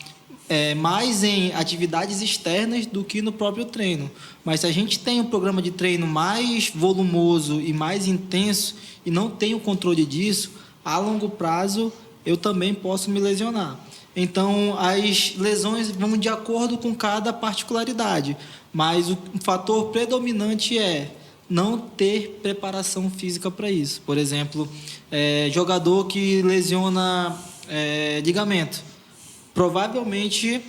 mais em atividades externas do que no próprio treino. Mas se a gente tem um programa de treino mais volumoso e mais intenso e não tem o controle disso, a longo prazo eu também posso me lesionar. Então, as lesões vão de acordo com cada particularidade, mas o fator predominante é não ter preparação física para isso. Por exemplo, jogador que lesiona ligamento. Provavelmente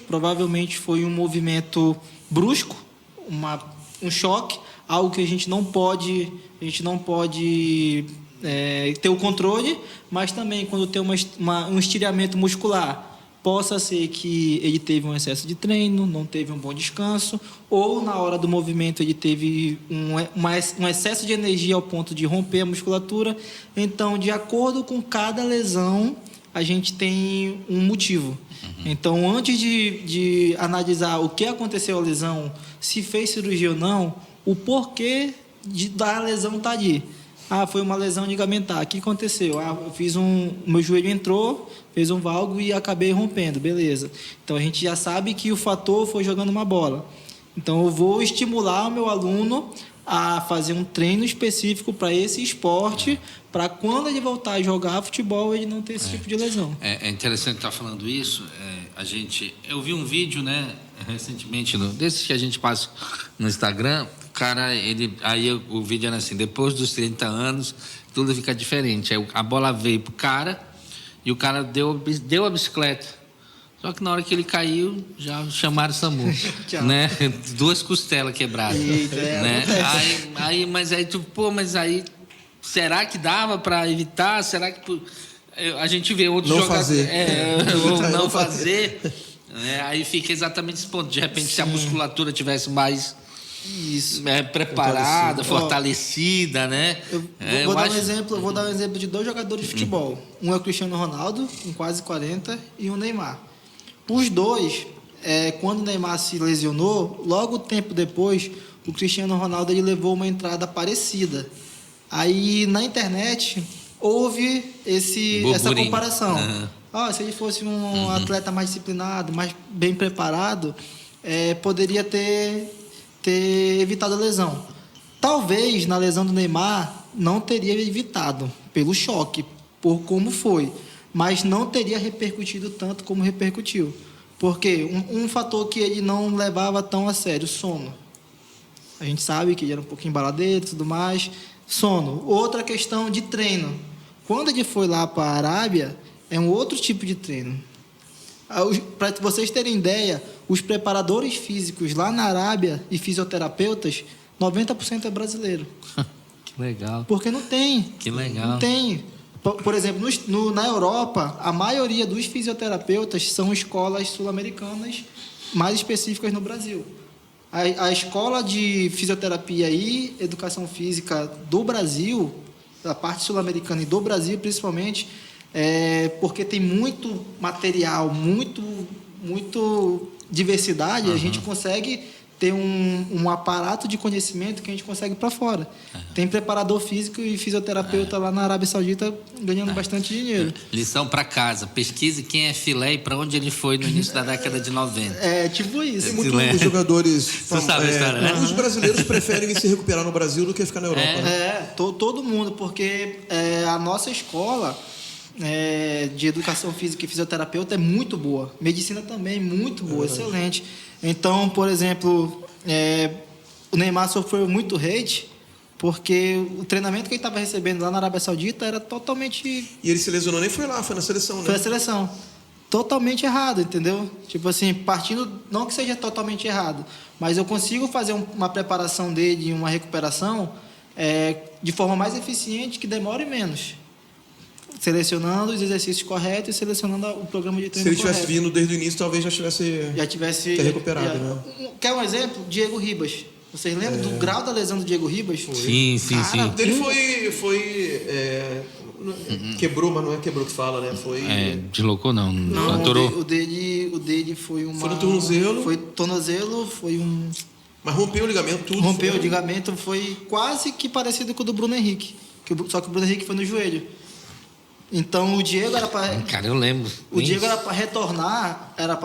foi um movimento brusco, um choque, algo que a gente não pode ter o controle, mas também quando tem um estiramento muscular, Possa ser que ele teve um excesso de treino, não teve um bom descanso, ou na hora do movimento ele teve um excesso de energia ao ponto de romper a musculatura. Então, de acordo com cada lesão, a gente tem um motivo. Então, antes de analisar o que aconteceu à lesão, se fez cirurgia ou não, o porquê da lesão está ali. Foi uma lesão ligamentar. O que aconteceu? Eu fiz meu joelho entrou, fez um valgo e acabei rompendo. Beleza. Então, a gente já sabe que o fator foi jogando uma bola. Então, eu vou estimular o meu aluno a fazer um treino específico para esse esporte, para quando ele voltar a jogar futebol, ele não ter esse tipo de lesão. É interessante estar falando isso. Eu vi um vídeo, né, recentemente, desses que a gente passa no Instagram. O cara, o vídeo era assim: depois dos 30 anos, tudo fica diferente. Aí a bola veio pro cara e o cara deu a bicicleta. Só que na hora que ele caiu, já chamaram o SAMU, né? 2 costelas quebradas. Eita, né? Mas aí, será que dava para evitar? Será que a gente vê outros jogadores não fazer? Aí fica exatamente esse ponto. De repente, se a musculatura tivesse mais preparada, fortalecida, né? Vou dar um exemplo de 2 jogadores de futebol. Um é o Cristiano Ronaldo, com quase 40, e o Neymar. Os 2, quando o Neymar se lesionou, logo tempo depois, o Cristiano Ronaldo ele levou uma entrada parecida. Aí, na internet, houve essa comparação. Se ele fosse um atleta mais disciplinado, mais bem preparado, poderia ter evitado a lesão. Talvez, na lesão do Neymar, não teria evitado, pelo choque, por como foi. Mas não teria repercutido tanto como repercutiu. Porque um fator que ele não levava tão a sério, sono. A gente sabe que ele era um pouquinho baladeiro e tudo mais. Sono. Outra questão de treino. Quando ele foi lá para a Arábia, é um outro tipo de treino. Para vocês terem ideia, os preparadores físicos lá na Arábia e fisioterapeutas, 90% é brasileiro. Que legal. Porque não tem. Que legal. Não tem. Por exemplo, na Europa, a maioria dos fisioterapeutas são escolas sul-americanas, mais específicas no Brasil. A escola de fisioterapia e educação física do Brasil, da parte sul-americana e do Brasil principalmente, porque tem muito material, muito diversidade, a gente consegue ter um aparato de conhecimento que a gente consegue para fora. Tem preparador físico e fisioterapeuta lá na Arábia Saudita ganhando bastante dinheiro. Lição para casa: pesquise quem é filé e para onde ele foi no início da década de 90. Tipo isso. Tem muitos jogadores. Sabe a história, né? Os brasileiros preferem se recuperar no Brasil do que ficar na Europa. Né? Todo mundo, porque a nossa escola de educação física e fisioterapeuta é muito boa. Medicina também muito boa, excelente. Então, por exemplo, o Neymar sofreu muito hate porque o treinamento que ele estava recebendo lá na Arábia Saudita era totalmente... E ele se lesionou, nem foi lá, foi na seleção, né? Foi na seleção. Totalmente errado, entendeu? Tipo assim, partindo... Não que seja totalmente errado, mas eu consigo fazer uma preparação dele, uma recuperação de forma mais eficiente, que demore menos. Selecionando os exercícios corretos e selecionando o programa de treino correto. Se ele tivesse vindo desde o início, talvez já tivesse recuperado. Né? Quer um exemplo? Diego Ribas. Vocês lembram do grau da lesão do Diego Ribas? Sim. Dele foi quebrou, mas não é quebrou que fala, né? Deslocou não. O dele foi uma... Foi no tornozelo. Foi tornozelo, foi um... Mas rompeu o ligamento tudo. Rompeu o ligamento, foi quase que parecido com o do Bruno Henrique. Só que o Bruno Henrique foi no joelho. Então o Diego era para... Cara, eu lembro. O Diego era para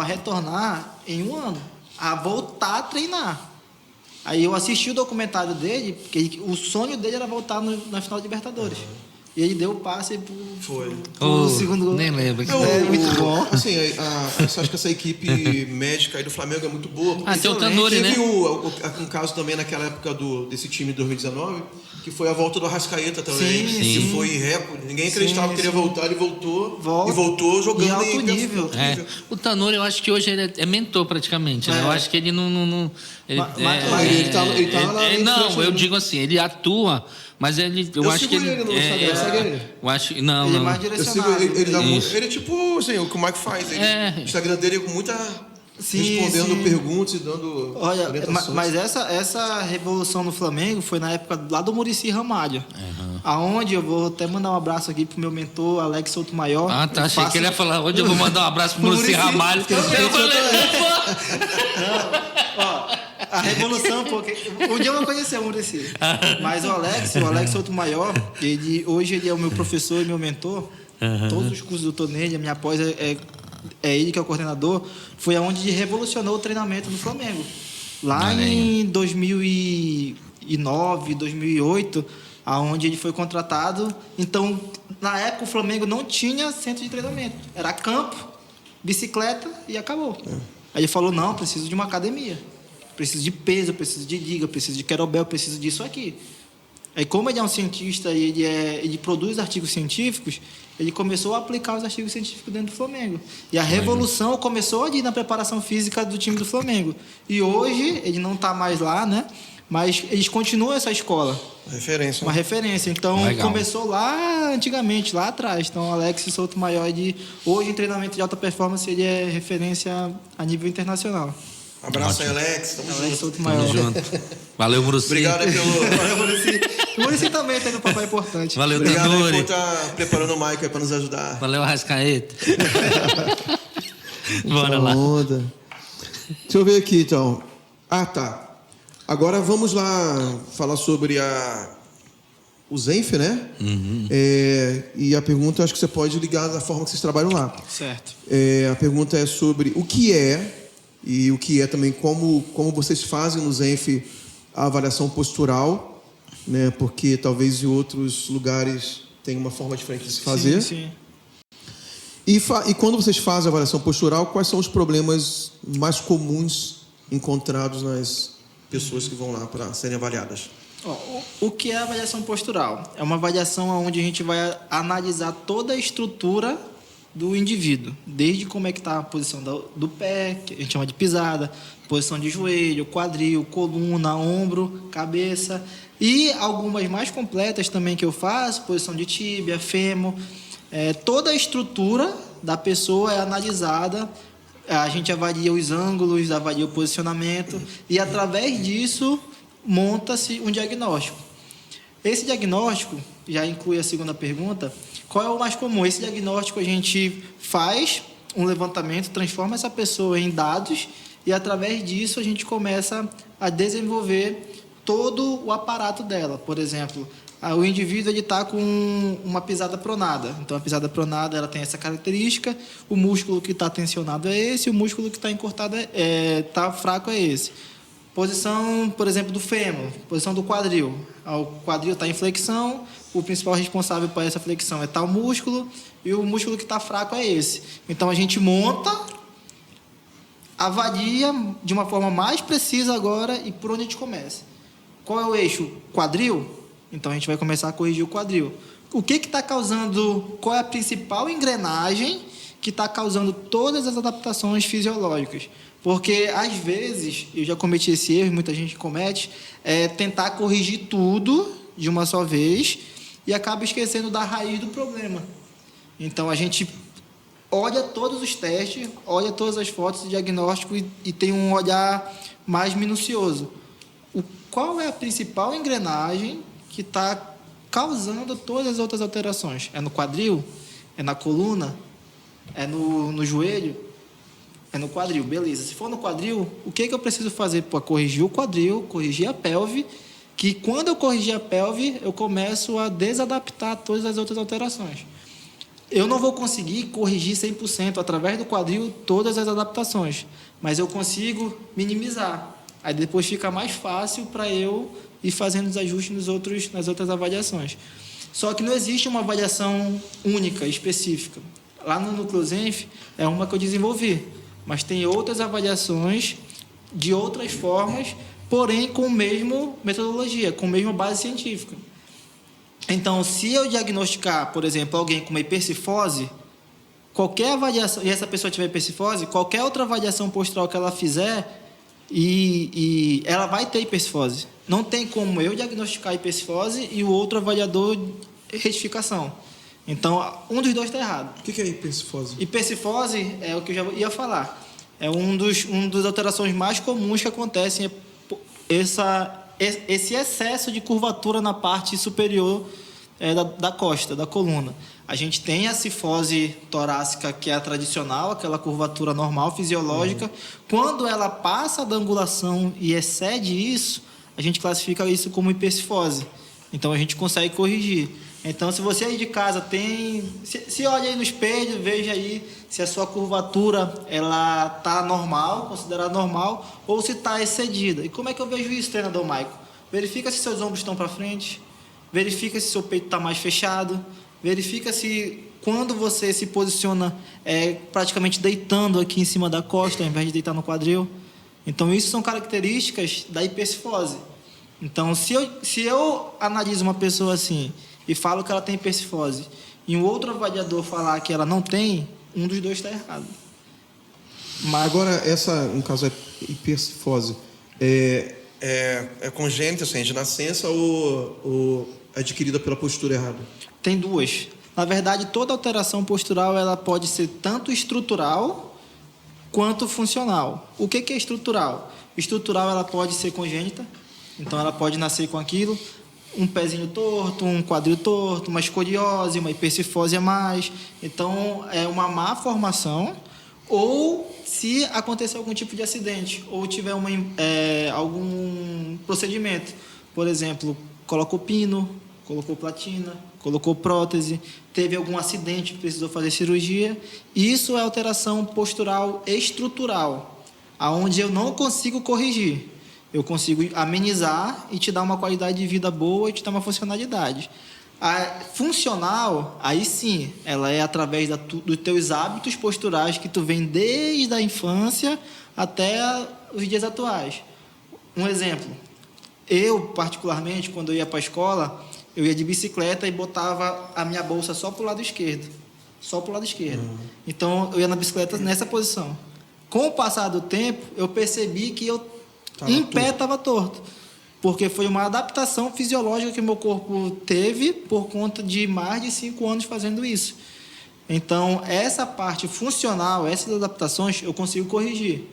retornar em 1 ano, a voltar a treinar. Aí eu assisti o documentário dele, porque o sonho dele era voltar na final de Libertadores. E ele deu o passe pro segundo gol. Nem lembro. Muito bom. Assim, acho que essa equipe médica aí do Flamengo é muito boa. Tem o Tanuri, né? Teve um caso também naquela época desse time de 2019, que foi a volta do Arrascaeta também. Sim. Que foi recorde. Ninguém acreditava que queria voltar, ele voltou. E voltou jogando em alto nível. O Tanuri, eu acho que hoje ele é mentor praticamente. Né? Eu acho que ele Ele tá lá não, eu digo assim, ele atua, mas eu acho que sigo ele no Instagram, segue ele. Eu acho, não, Ele é não. mais Eu sigo direcionado. ele é tipo assim, o que o Mike faz. O Instagram dele é com muita... Sim, respondendo sim. perguntas e dando Olha, orientações. mas essa revolução no Flamengo foi na época lá do Muricy Ramalho. Aonde eu vou até mandar um abraço aqui pro meu mentor, Alex Souto-Maior. Ah, tá. Eu Achei faço- que ele ia falar. Hoje eu vou mandar um abraço pro Muricy Ramalho. Eu falei, Ó, a revolução, porque um dia eu vou conhecer o Muricy. Mas o Alex Souto-Maior, hoje ele é o meu professor e meu mentor. Todos os cursos do Dr. Ney, a minha pós é ele que é o coordenador. Foi aonde ele revolucionou o treinamento do Flamengo. Lá em 2009, 2008, aonde ele foi contratado. Então, na época, o Flamengo não tinha centro de treinamento. Era campo, bicicleta e acabou. Aí ele falou, não, preciso de uma academia. Preciso de peso, preciso de liga, preciso de kettlebell, preciso disso aqui. Aí, como ele é um cientista e ele produz artigos científicos, ele começou a aplicar os artigos científicos dentro do Flamengo. E a revolução começou ali na preparação física do time do Flamengo. E hoje, ele não está mais lá, né? Mas eles continuam essa escola. Referência. Uma referência. Então, Legal. começou lá antigamente, lá atrás. Então, Alex Souto-Maior, hoje em treinamento de alta performance, ele é referência a nível internacional. Abraço aí, Alex. Tamo Alex junto. Souto-Maior. Tamo junto. Valeu, Muricy. Obrigado aí pelo... Valeu, Muricy. O Muricy também teve um papel importante. Valeu, Obrigado aí Tanuri. por estar preparando o Mike aí pra nos ajudar. Valeu, Arrascaeta. Bora lá. Onda. Deixa eu ver aqui, então. Ah, tá. Agora vamos lá falar sobre o Zenf, né? E a pergunta, acho que você pode ligar da forma que vocês trabalham lá. Certo. A pergunta é sobre o que é, e o que é também como vocês fazem no Zenf a avaliação postural, né? Porque talvez em outros lugares tem uma forma diferente de se fazer. Sim, sim. E quando vocês fazem a avaliação postural, quais são os problemas mais comuns encontrados nas pessoas que vão lá para serem avaliadas? Ó, o que é a avaliação postural? É uma avaliação onde a gente vai analisar toda a estrutura do indivíduo, desde como é que está a posição do pé, que a gente chama de pisada, posição de joelho, quadril, coluna, ombro, cabeça, e algumas mais completas também que eu faço, posição de tíbia, fêmur. Toda a estrutura da pessoa é analisada, a gente avalia os ângulos, avalia o posicionamento, e através disso monta-se um diagnóstico. Esse diagnóstico já inclui a segunda pergunta. Qual é o mais comum? Esse diagnóstico a gente faz um levantamento, transforma essa pessoa em dados e, através disso, a gente começa a desenvolver todo o aparato dela. Por exemplo, o indivíduo está com uma pisada pronada. Então, a pisada pronada ela tem essa característica. O músculo que está tensionado é esse, o músculo que está encurtado está fraco é esse. Posição, por exemplo, do fêmur, posição do quadril. O quadril está em flexão, o principal responsável por essa flexão é tal músculo, e o músculo que está fraco é esse. Então, a gente monta, avalia de uma forma mais precisa agora, e por onde a gente começa. Qual é o eixo? Quadril? Então, a gente vai começar a corrigir o quadril. O que está causando, qual é a principal engrenagem que está causando todas as adaptações fisiológicas? Porque, às vezes, eu já cometi esse erro, muita gente comete, tentar corrigir tudo de uma só vez e acaba esquecendo da raiz do problema. Então, a gente olha todos os testes, olha todas as fotos de diagnóstico e tem um olhar mais minucioso. Qual é a principal engrenagem que está causando todas as outras alterações? É no quadril? É na coluna? É no joelho? É no quadril, beleza. Se for no quadril, o que eu preciso fazer para corrigir o quadril, corrigir a pelve, que quando eu corrigir a pelve, eu começo a desadaptar todas as outras alterações. Eu não vou conseguir corrigir 100% através do quadril todas as adaptações, mas eu consigo minimizar. Aí depois fica mais fácil para eu ir fazendo os ajustes nas outras avaliações. Só que não existe uma avaliação única, específica. Lá no Núcleo Zenf é uma que eu desenvolvi, mas tem outras avaliações de outras formas, porém com a mesma metodologia, com a mesma base científica. Então, se eu diagnosticar, por exemplo, alguém com uma hipercifose, qualquer avaliação, e essa pessoa tiver hipercifose, qualquer outra avaliação postural que ela fizer, e ela vai ter hipercifose. Não tem como eu diagnosticar hipercifose e o outro avaliador retificação. Então, um dos dois está errado. O que é hipercifose? Hipercifose é o que eu já ia falar. É uma das alterações mais comuns que acontecem. Esse excesso de curvatura na parte superior da costa, da coluna. A gente tem a cifose torácica, que é a tradicional, aquela curvatura normal, fisiológica. Quando ela passa da angulação e excede isso, a gente classifica isso como hipercifose. Então, a gente consegue corrigir. Então, se você aí de casa tem... Se olha aí no espelho, veja aí se a sua curvatura ela está normal, considerada normal, ou se está excedida. E como é que eu vejo isso, treinador Maico? Verifica se seus ombros estão para frente, verifica se seu peito está mais fechado, verifica se quando você se posiciona praticamente deitando aqui em cima da costa, ao invés de deitar no quadril. Então, isso são características da hipercifose. Então, se eu analiso uma pessoa assim e falo que ela tem hipercifose e um outro avaliador falar que ela não tem, um dos dois está errado. Mas agora, no caso, é hipercifose. É congênita, assim, de nascença ou adquirida pela postura errada? Tem duas. Na verdade, toda alteração postural ela pode ser tanto estrutural quanto funcional. O que é estrutural? Estrutural ela pode ser congênita, então ela pode nascer com aquilo, um pezinho torto, um quadril torto, uma escoliose, uma hipercifose a mais. Então, é uma má formação, ou se acontecer algum tipo de acidente, ou tiver algum procedimento. Por exemplo, colocou pino, colocou platina, colocou prótese, teve algum acidente que precisou fazer cirurgia. Isso é alteração postural estrutural, aonde eu não consigo corrigir. Eu consigo amenizar e te dar uma qualidade de vida boa e te dar uma funcionalidade. A funcional, aí sim, ela é através dos teus hábitos posturais que tu vem desde a infância até os dias atuais. Um exemplo, eu, particularmente, quando eu ia para a escola, eu ia de bicicleta e botava a minha bolsa só para o lado esquerdo. Só para o lado esquerdo. Então, eu ia na bicicleta nessa posição. Com o passar do tempo, eu percebi que eu em pé estava torto, porque foi uma adaptação fisiológica que o meu corpo teve por conta de mais de 5 anos fazendo isso. Então, essa parte funcional, essas adaptações, eu consigo corrigir.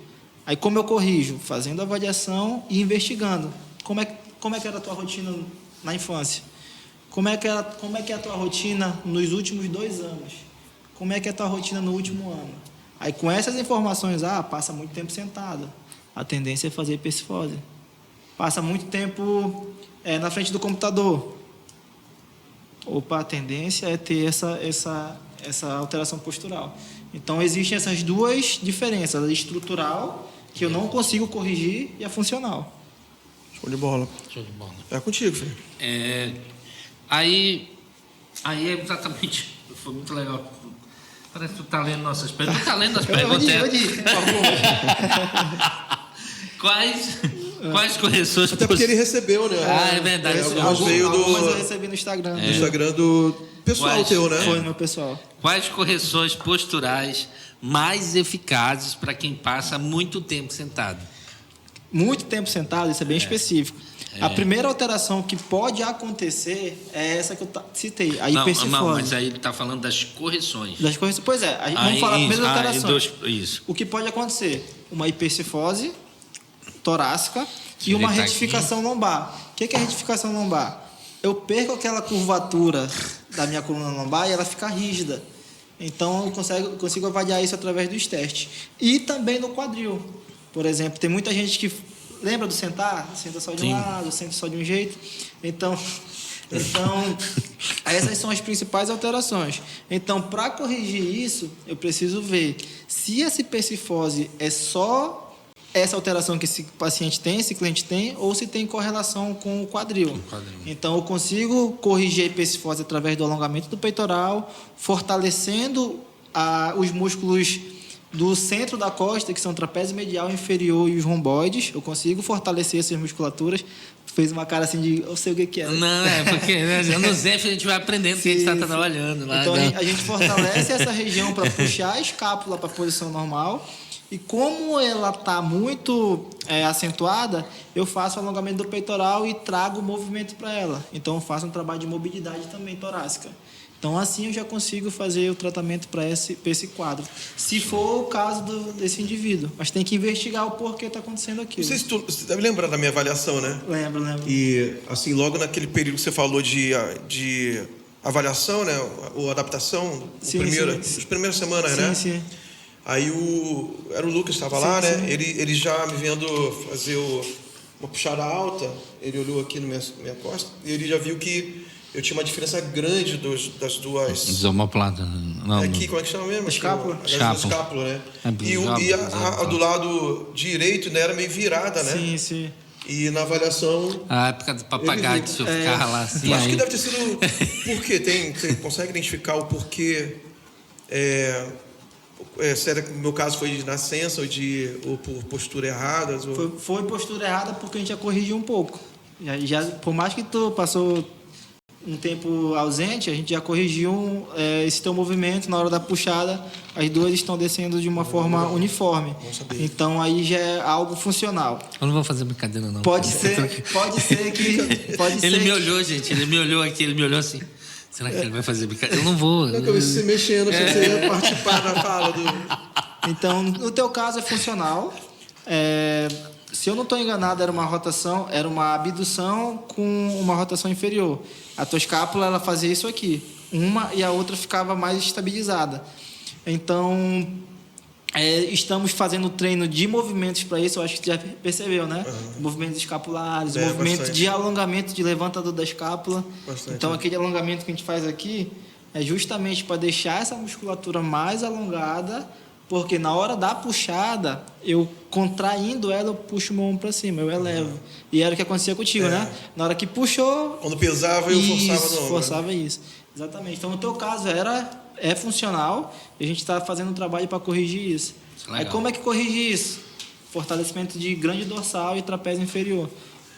Aí, como eu corrijo? Fazendo avaliação e investigando. Como é que era a tua rotina na infância? Como é que é a tua rotina nos últimos 2 anos? Como é que é a tua rotina no último ano? Aí, com essas informações, passa muito tempo sentado. A tendência é fazer hipercifose. Passa muito tempo na frente do computador. A tendência é ter essa alteração postural. Então, existem essas duas diferenças. A estrutural, que eu não consigo corrigir, e a funcional. Show de bola. Show de bola. É contigo, filho. Aí é exatamente... Foi muito legal. Parece que tu tá lendo nossas perguntas. Tu tá lendo as perguntas? Pode ir, por favor. Quais correções... Até porque ele recebeu, né? É verdade. Algumas veio Algumas eu recebi no Instagram. do Instagram do pessoal teu, né? Foi no meu pessoal. Quais correções posturais mais eficazes para quem passa muito tempo sentado? Muito tempo sentado, isso é bem específico. A primeira alteração que pode acontecer é essa que eu citei, a hipercifose. Não, mas aí ele está falando das correções. Das correções. Pois é, vamos falar primeiro da alteração. Isso. O que pode acontecer? Uma hipercifose torácica e uma retificação lombar. O que é retificação lombar? Eu perco aquela curvatura da minha coluna lombar e ela fica rígida. Então, eu consigo avaliar isso através dos testes. E também no quadril. Por exemplo, tem muita gente que lembra do sentar? Senta só de um lado, senta só de um jeito. Então, essas são as principais alterações. Então, para corrigir isso, eu preciso ver se essa hipercifose é só essa alteração que esse paciente tem, esse cliente tem, ou se tem correlação com o quadril. Então, eu consigo corrigir a hipercifose através do alongamento do peitoral, fortalecendo os músculos do centro da costa, que são o trapézio medial inferior e os romboides, eu consigo fortalecer essas musculaturas. Fez uma cara assim de, eu sei o que é. Não, é porque no ZEF a gente vai aprendendo o que a gente está trabalhando lá. Então a gente fortalece essa região para puxar a escápula para a posição normal. E como ela está muito acentuada, eu faço o alongamento do peitoral e trago o movimento para ela. Então eu faço um trabalho de mobilidade também torácica. Então assim eu já consigo fazer o tratamento para esse quadro. Se for o caso desse indivíduo. Mas tem que investigar o porquê está acontecendo aquilo. Não sei se você deve lembrar da minha avaliação, né? Lembro. E, assim, logo naquele período que você falou de avaliação, né? Ou adaptação, Sim. as primeiras semanas, né? Sim. Aí era o Lucas que estava lá, né? Ele já me vendo fazer uma puxada alta, ele olhou aqui na minha costa e ele já viu que eu tinha uma diferença grande das duas... Desomoplata. Não, Aqui, como é que chama mesmo? Escápula. Escápula, né? E a do lado direito, né, era meio virada, né? Sim. E na avaliação... A época do papagaio que o senhor ficava lá assim. Eu acho aí... que deve ter sido... Por quê? Você consegue identificar o porquê... se no meu caso foi de nascença ou por postura errada? Foi postura errada porque a gente já corrigiu um pouco. Já, por mais que tu passou um tempo ausente, a gente já corrigiu esse teu movimento na hora da puxada. As duas estão descendo de uma forma uniforme. Então aí já é algo funcional. Eu não vou fazer brincadeira não. Pode ser que... Ele me olhou, gente. Ele me olhou aqui, ele me olhou assim. Será que ele vai fazer brincadeira? Eu não vou. Não, que eu vi você mexendo, achei que você ia participar da fala do... Então, no teu caso é funcional. Se eu não estou enganado, era uma abdução com uma rotação inferior. A tua escápula, ela fazia isso aqui. Uma e a outra ficava mais estabilizada. Então, estamos fazendo treino de movimentos para isso. Eu acho que você já percebeu, né? Movimentos escapulares, movimento bastante. de alongamento de levantador da escápula. Bastante, Então, aquele alongamento que a gente faz aqui é justamente para deixar essa musculatura mais alongada, porque na hora da puxada, eu contraindo ela, eu puxo o meu ombro para cima, eu elevo. E era o que acontecia contigo, né? Na hora que puxou... Quando pesava, eu forçava no ombro. Forçava isso. Exatamente. Então, no teu caso, é funcional e a gente está fazendo um trabalho para corrigir isso. Aí, como é que corrige isso? Fortalecimento de grande dorsal e trapézio inferior.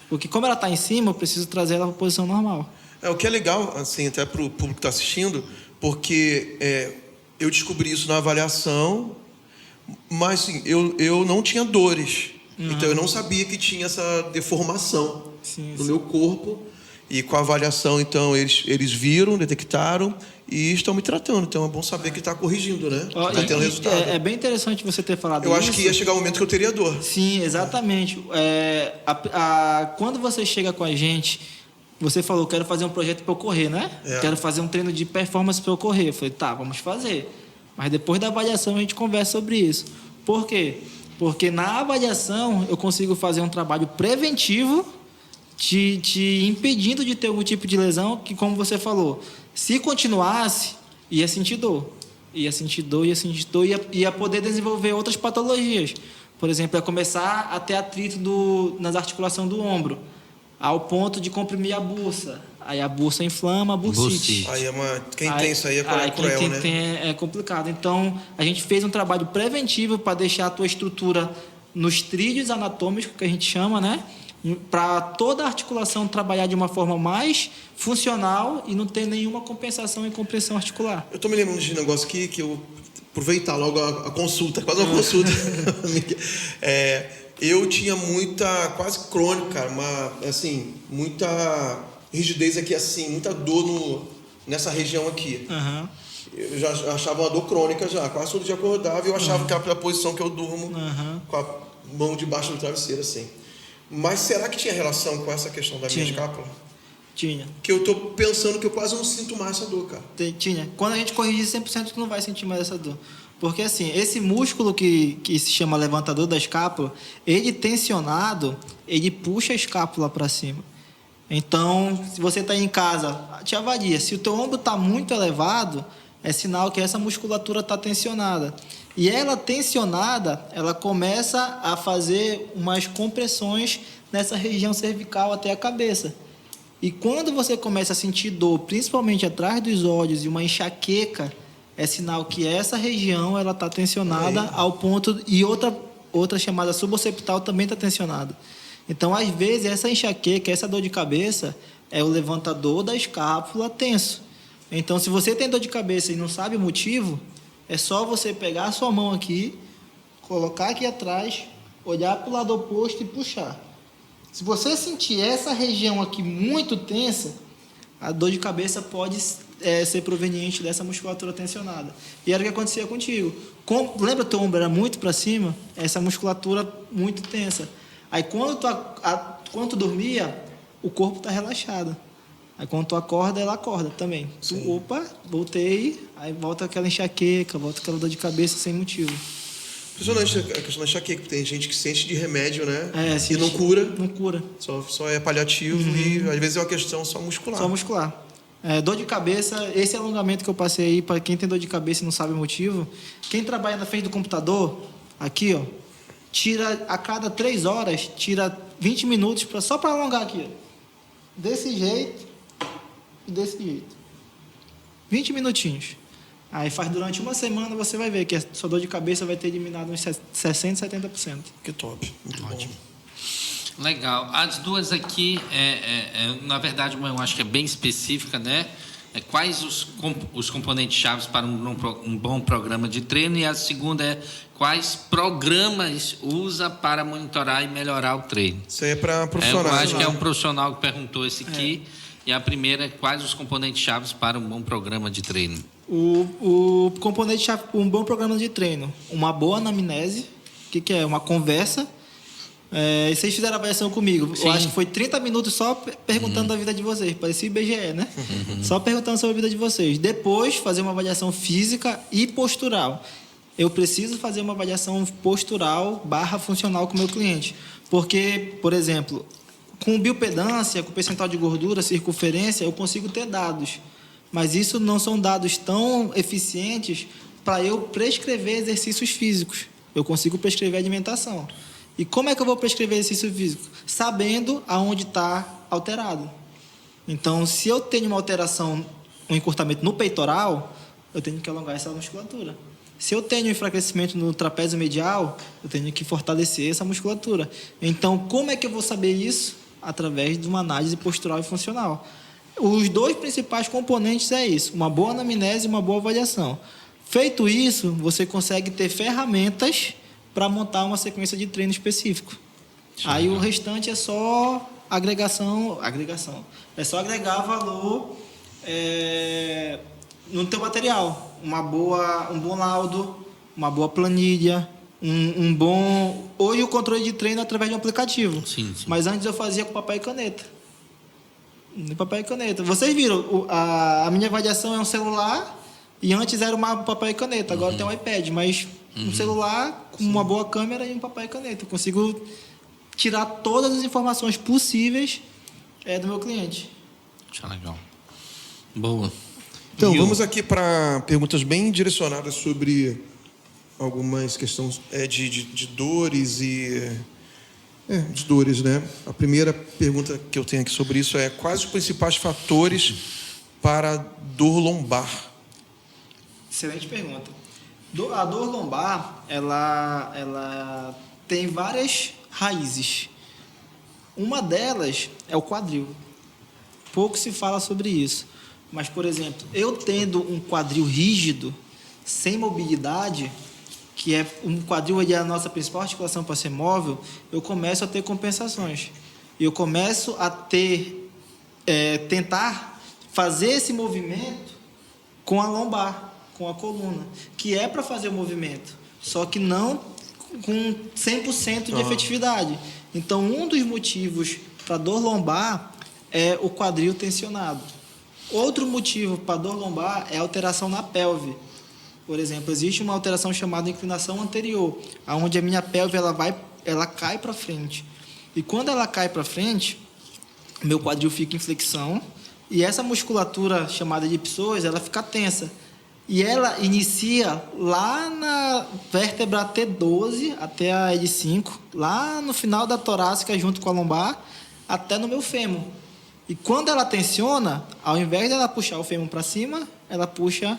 Porque como ela está em cima, eu preciso trazer ela para a posição normal. O que é legal, assim, até para o público que está assistindo, porque eu descobri isso na avaliação, mas assim, eu não tinha dores. Então eu não sabia que tinha essa deformação no meu corpo. E com a avaliação, então, eles viram, detectaram e estão me tratando. Então é bom saber que está corrigindo, né? Está tendo resultado. É bem interessante você ter falado isso. Eu acho que ia chegar um momento que eu teria dor. Sim, exatamente. Quando você chega com a gente, você falou, quero fazer um projeto para eu correr, né? Quero fazer um treino de performance para eu correr. Eu falei, tá, vamos fazer. Mas depois da avaliação a gente conversa sobre isso. Por quê? Porque na avaliação eu consigo fazer um trabalho preventivo te impedindo de ter algum tipo de lesão que, como você falou, se continuasse, ia sentir dor. Ia poder desenvolver outras patologias. Por exemplo, ia começar a ter atrito nas articulações do ombro, ao ponto de comprimir a bursa. Aí a bursa inflama, a bursite. Aí quem tem isso aí é cruel, né? É complicado. Então, a gente fez um trabalho preventivo para deixar a tua estrutura nos trídeos anatômicos, que a gente chama, né? Para toda a articulação trabalhar de uma forma mais funcional e não ter nenhuma compensação em compressão articular. Eu estou me lembrando de um negócio aqui que eu aproveitar logo a consulta, quase uma consulta. Eu tinha quase crônico, cara, muita rigidez aqui assim, muita dor nessa região aqui. Eu já achava uma dor crônica já, quase todo dia acordava e eu achava que era pela posição que eu durmo, com a mão debaixo do travesseiro assim. Mas será que tinha relação com essa questão da minha escápula? Tinha. Que eu tô pensando que eu quase não sinto mais essa dor, cara. Tinha. Quando a gente corrigir 100%, tu não vai sentir mais essa dor. Porque assim, esse músculo que se chama levantador da escápula, ele tensionado, ele puxa a escápula para cima. Então, se você está em casa, te avalia. Se o teu ombro está muito elevado, é sinal que essa musculatura está tensionada. E ela tensionada, ela começa a fazer umas compressões nessa região cervical até a cabeça. E quando você começa a sentir dor, principalmente atrás dos olhos e uma enxaqueca, é sinal que essa região ela está tensionada ao ponto... E outra chamada suboccipital também está tensionada. Então, às vezes, essa enxaqueca, essa dor de cabeça, é o levantador da escápula tenso. Então, se você tem dor de cabeça e não sabe o motivo, é só você pegar a sua mão aqui, colocar aqui atrás, olhar para o lado oposto e puxar. Se você sentir essa região aqui muito tensa, a dor de cabeça pode ser proveniente dessa musculatura tensionada. E era o que acontecia contigo. Lembra que teu ombro era muito para cima? Essa musculatura muito tensa. Aí quando tu dormia, o corpo está relaxado. Aí quando tu acorda, ela acorda também. Tu, opa, voltei, aí volta aquela enxaqueca, volta aquela dor de cabeça sem motivo. Impressionante a questão da enxaqueca, tem gente que sente de remédio, né? E não cura. Não cura. Só é paliativo e às vezes é uma questão só muscular. Só muscular. Dor de cabeça, esse alongamento que eu passei aí, para quem tem dor de cabeça e não sabe o motivo, quem trabalha na frente do computador, aqui, ó, tira a cada 3 horas, tira 20 minutos só para alongar aqui, ó. Desse jeito e desse jeito. 20 minutinhos. Aí faz durante uma semana, você vai ver que a sua dor de cabeça vai ter eliminado uns 60%, 70%. Que top. Muito ótimo. Legal. As duas aqui, na verdade, eu acho que é bem específica, né? Quais os componentes chaves para um bom programa de treino? E a segunda é quais programas usa para monitorar e melhorar o treino? Isso aí é para profissionais. Eu acho que é um profissional que perguntou esse aqui. E a primeira é quais os componentes chaves para um bom programa de treino? O componente chave para um bom programa de treino, uma boa anamnese, que é uma conversa. E vocês fizeram a avaliação comigo. Sim. Eu acho que foi 30 minutos só perguntando da vida de vocês. Parecia IBGE, né? Só perguntando sobre a vida de vocês. Depois, fazer uma avaliação física e postural. Eu preciso fazer uma avaliação postural / funcional com o meu cliente. Porque, por exemplo, com biopedância, com percentual de gordura, circunferência, eu consigo ter dados. Mas isso não são dados tão eficientes para eu prescrever exercícios físicos. Eu consigo prescrever alimentação. E como é que eu vou prescrever exercício físico? Sabendo aonde está alterado. Então, se eu tenho uma alteração, um encurtamento no peitoral, eu tenho que alongar essa musculatura. Se eu tenho enfraquecimento no trapézio medial, eu tenho que fortalecer essa musculatura. Então, como é que eu vou saber isso? Através de uma análise postural e funcional. Os 2 principais componentes é isso, uma boa anamnese e uma boa avaliação. Feito isso, você consegue ter ferramentas para montar uma sequência de treino específico. Aí o restante é só agregação. É só agregar valor no teu material. Um bom laudo, uma boa planilha, um bom... Hoje o controle de treino é através de um aplicativo. Sim. Mas antes eu fazia com papel e caneta. Papel e caneta. Vocês viram, a minha avaliação é um celular e antes era um papel e caneta. Agora tem um iPad, mas um celular com uma boa câmera e um papel e caneta. Eu consigo tirar todas as informações possíveis do meu cliente. Isso é legal. Boa. Então, vamos aqui para perguntas bem direcionadas sobre algumas questões de dores e... de dores, né? A primeira pergunta que eu tenho aqui sobre isso é quais os principais fatores para dor lombar? Excelente pergunta. A dor lombar, ela tem várias raízes. Uma delas é o quadril. Pouco se fala sobre isso. Mas, por exemplo, eu tendo um quadril rígido, sem mobilidade, que é um quadril é a nossa principal articulação para ser móvel, eu começo a ter compensações. Eu começo a tentar fazer esse movimento com a lombar, com a coluna, que é para fazer o movimento, só que não com 100% de efetividade. Então, um dos motivos para dor lombar é o quadril tensionado. Outro motivo para dor lombar é alteração na pelve. Por exemplo, existe uma alteração chamada inclinação anterior, onde a minha pelve ela cai para frente. E quando ela cai para frente, meu quadril fica em flexão e essa musculatura chamada de psoas, ela fica tensa. E ela inicia lá na vértebra T12 até a L5, lá no final da torácica junto com a lombar, até no meu fêmur. E quando ela tensiona, ao invés dela puxar o fêmur para cima, ela puxa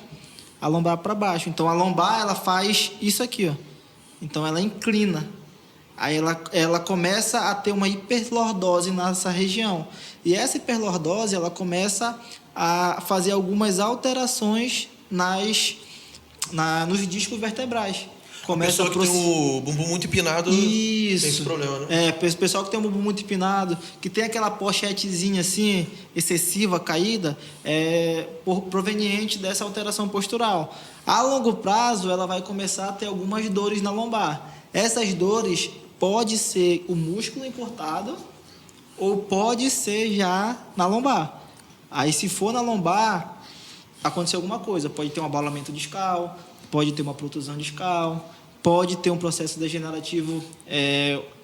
a lombar para baixo. Então, a lombar, ela faz isso aqui, ó. Então, ela inclina. Aí, ela começa a ter uma hiperlordose nessa região. E essa hiperlordose, ela começa a fazer algumas alterações nos discos vertebrais. A pessoa que tem o bumbum muito empinado tem esse problema, né? O pessoal que tem o bumbum muito empinado, que tem aquela pochetezinha assim, excessiva, caída, proveniente dessa alteração postural. A longo prazo, ela vai começar a ter algumas dores na lombar. Essas dores pode ser o músculo encurtado ou pode ser já na lombar. Aí, se for na lombar, aconteceu alguma coisa. Pode ter um abalamento discal, pode ter uma protusão discal, pode ter um processo degenerativo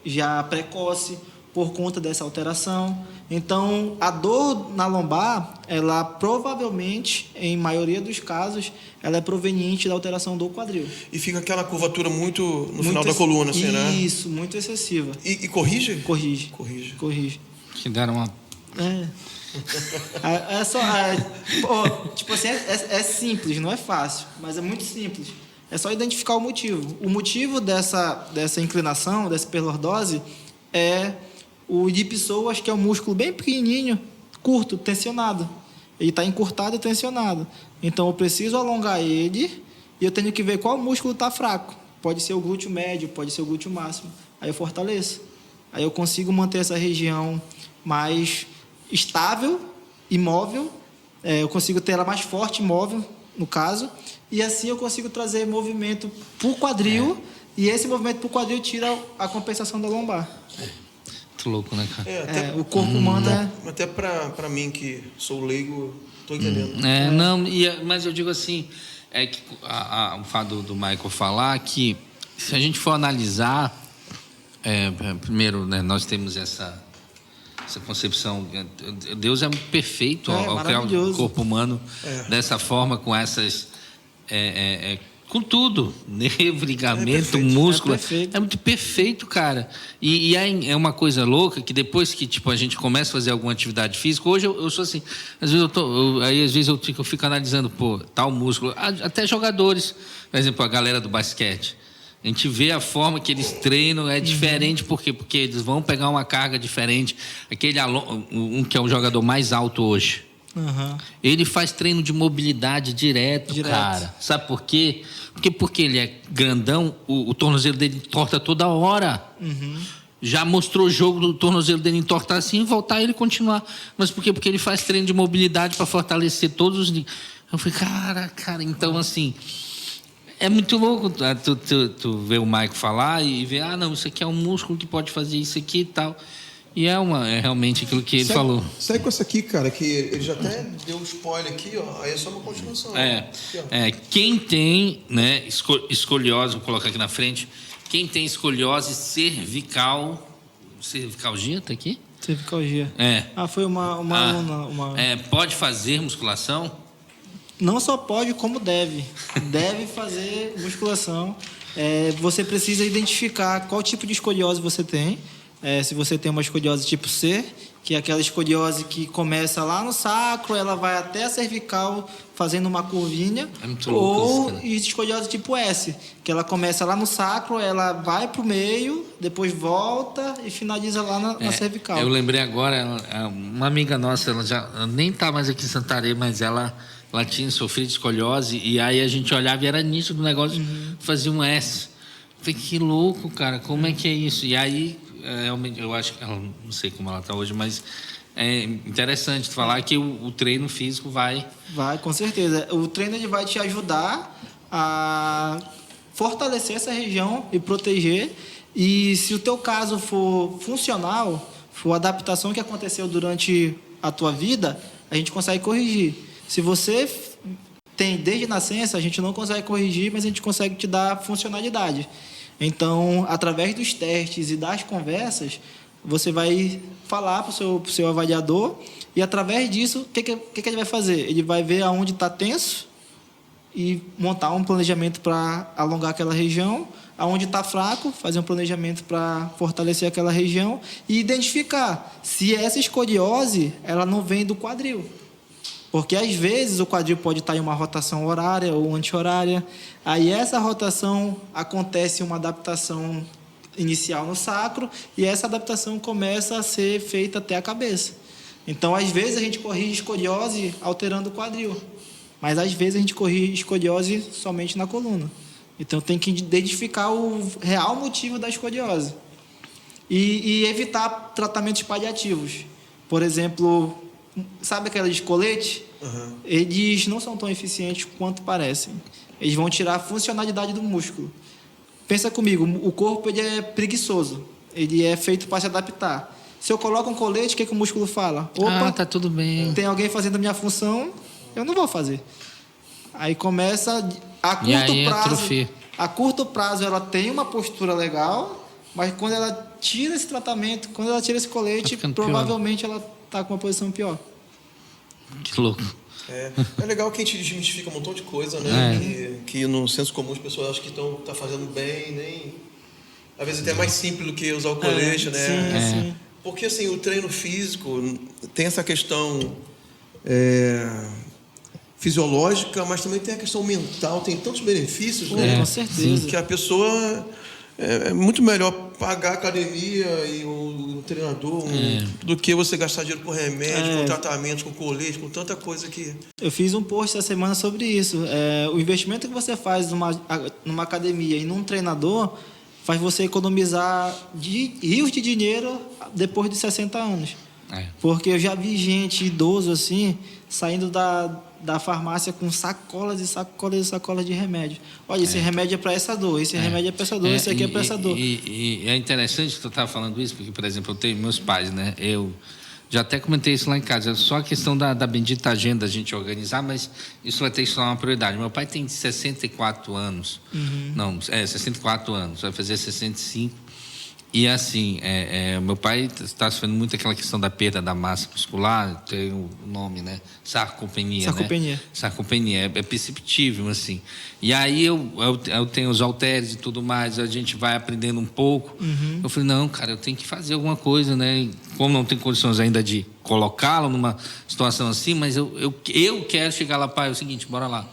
já precoce por conta dessa alteração. Então, a dor na lombar, ela provavelmente, em maioria dos casos, ela é proveniente da alteração do quadril. E fica aquela curvatura muito no final da coluna, assim, né? Isso, muito excessiva. E corrige? Corrige. Que deram uma... Tipo assim, é simples, não é fácil, mas é muito simples. É só identificar o motivo. O motivo dessa inclinação, dessa hiperlordose, é o idipsoas, que é um músculo bem pequenininho, curto, tensionado. Ele está encurtado e tensionado. Então, eu preciso alongar ele e eu tenho que ver qual músculo está fraco. Pode ser o glúteo médio, pode ser o glúteo máximo. Aí eu fortaleço. Aí eu consigo manter essa região mais estável, imóvel. Eu consigo ter ela mais forte, imóvel, no caso. E assim eu consigo trazer movimento para o quadril. E esse movimento para o quadril tira a compensação da lombar. Muito louco, né, cara? O corpo humano Até para mim, que sou leigo, estou entendendo. Mas eu digo assim, que o fato do Michael falar que, se a gente for analisar, primeiro, né, nós temos essa concepção, Deus é perfeito ao criar o corpo humano dessa forma, com essas... com tudo, nervo, ligamento, músculo, é muito perfeito, cara. E é uma coisa louca que depois que a gente começa a fazer alguma atividade física, hoje eu sou assim, às vezes eu fico analisando, tal músculo, até jogadores, por exemplo, a galera do basquete, a gente vê a forma que eles treinam, é diferente, por quê? Porque eles vão pegar uma carga diferente. Aquele que é o jogador mais alto hoje, ele faz treino de mobilidade direto, cara. Sabe por quê? Porque ele é grandão, o tornozelo dele entorta toda hora. Já mostrou o jogo do tornozelo dele entortar assim e voltar e ele continuar. Mas por quê? Porque ele faz treino de mobilidade para fortalecer todos os... Eu falei, cara, então assim... É muito louco tu ver o Maico falar e ver, não, isso aqui é um músculo que pode fazer isso aqui e tal. E é realmente aquilo que ele falou. Segue com essa aqui, cara, que ele já até deu um spoiler aqui, ó. Aí é só uma continuação. Quem tem, né, escoliose, vou colocar aqui na frente, quem tem escoliose cervicalgia, tá aqui? Cervicalgia. Foi uma aluna. Pode fazer musculação? Não só pode, como deve. Deve fazer musculação. Você precisa identificar qual tipo de escoliose você tem. Se você tem uma escoliose tipo C, que é aquela escoliose que começa lá no sacro, ela vai até a cervical fazendo uma curvinha. Ou escoliose tipo S, que ela começa lá no sacro, ela vai para o meio, depois volta e finaliza lá na cervical. Eu lembrei agora, uma amiga nossa, ela já nem está mais aqui em Santarém, mas ela tinha sofrido de escoliose, e aí a gente olhava e era nítido do negócio, fazia um S. Eu falei, que louco, cara, como é que é isso? E aí, realmente, eu acho que, não sei como ela está hoje, mas é interessante falar que o treino físico vai... Vai, com certeza. O treino ele vai te ajudar a fortalecer essa região e proteger. E se o teu caso for funcional, for a adaptação que aconteceu durante a tua vida, a gente consegue corrigir. Se você tem desde nascença, a gente não consegue corrigir, mas a gente consegue te dar funcionalidade. Então, através dos testes e das conversas, você vai falar para o seu avaliador e, através disso, o que ele vai fazer? Ele vai ver aonde está tenso e montar um planejamento para alongar aquela região, aonde está fraco, fazer um planejamento para fortalecer aquela região e identificar se essa escoliose ela não vem do quadril. Porque às vezes o quadril pode estar em uma rotação horária ou anti-horária. Aí essa rotação acontece uma adaptação inicial no sacro e essa adaptação começa a ser feita até a cabeça. Então, às vezes a gente corrige escoliose alterando o quadril, mas às vezes a gente corrige escoliose somente na coluna. Então tem que identificar o real motivo da escoliose e evitar tratamentos paliativos. Por exemplo, sabe aquela de colete? Eles não são tão eficientes quanto parecem. Eles vão tirar a funcionalidade do músculo. Pensa comigo, o corpo ele é preguiçoso, ele é feito para se adaptar. Se eu coloco um colete, o que o músculo fala? Opa, tá tudo bem. Tem alguém fazendo a minha função, eu não vou fazer. Aí começa a curto prazo. Atrofia. A curto prazo ela tem uma postura legal, mas quando ela tira esse tratamento, quando ela tira esse colete, provavelmente ela está com uma posição pior. Que louco. É legal que a gente desmistifica um montão de coisa, né? Que no senso comum as pessoas acham que tá fazendo bem, nem... Às vezes até é mais simples do que usar o colete, né? Sim. Porque assim, o treino físico tem essa questão fisiológica, mas também tem a questão mental, tem tantos benefícios, né? Com certeza. Que a pessoa é muito melhor pagar a academia e o treinador do que você gastar dinheiro com remédio, com tratamento, com colete, com tanta coisa que... Eu fiz um post essa semana sobre isso. O investimento que você faz numa academia e num treinador faz você economizar rios de dinheiro depois de 60 anos. Porque eu já vi gente idoso assim, saindo da farmácia com sacolas e sacolas e sacolas de remédio. Olha, esse remédio é para essa dor, esse remédio é para essa dor, esse aqui é para essa dor. E é interessante que tu estava falando isso, porque, por exemplo, eu tenho meus pais, né? Eu já até comentei isso lá em casa, só a questão da bendita agenda a gente organizar, mas isso vai ter que ser uma prioridade. Meu pai tem 64 anos, 64 anos, vai fazer 65. E assim, meu pai está sofrendo muito aquela questão da perda da massa muscular, tem o nome, né? Sarcopenia. Né? Sarcopenia, é perceptível, assim. E aí eu tenho os halteres e tudo mais, a gente vai aprendendo um pouco. Eu falei, não, cara, eu tenho que fazer alguma coisa, né? Como não tenho condições ainda de colocá-lo numa situação assim, mas eu quero chegar lá, pai, é o seguinte, bora lá.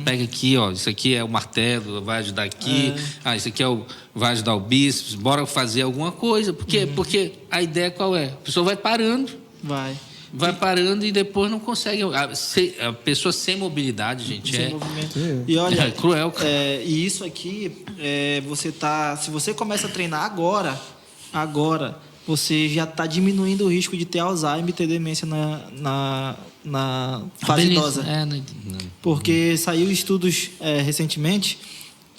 Pega aqui, ó, isso aqui é o martelo, vai ajudar aqui. Isso aqui vai ajudar o bíceps. Bora fazer alguma coisa. Porque a ideia qual é? A pessoa vai parando. Vai parando e depois não consegue. A pessoa sem mobilidade, gente, sem movimento. E olha, é cruel. E isso aqui, se você começa a treinar agora, você já está diminuindo o risco de ter Alzheimer e ter demência na fase idosa. Porque saiu estudos recentemente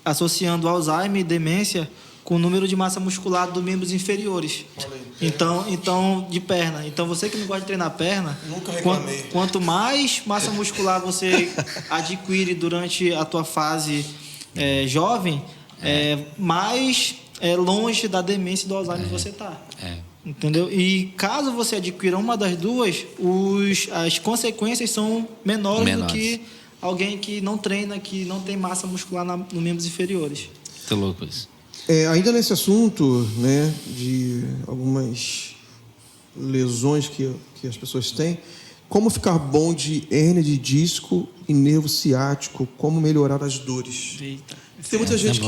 associando Alzheimer e demência com o número de massa muscular dos membros inferiores. Então, de perna. Então, você que não gosta de treinar perna, nunca reclamei. Quanto mais massa muscular você adquire durante a tua fase jovem, mais longe da demência e do Alzheimer você está. Entendeu? E caso você adquira uma das duas, as consequências são menores do que alguém que não treina, que não tem massa muscular nos membros inferiores. Tô louco isso. Ainda nesse assunto, né, de algumas lesões que as pessoas têm, como ficar bom de hérnia de disco e nervo ciático, como melhorar as dores? Eita. Tem muita gente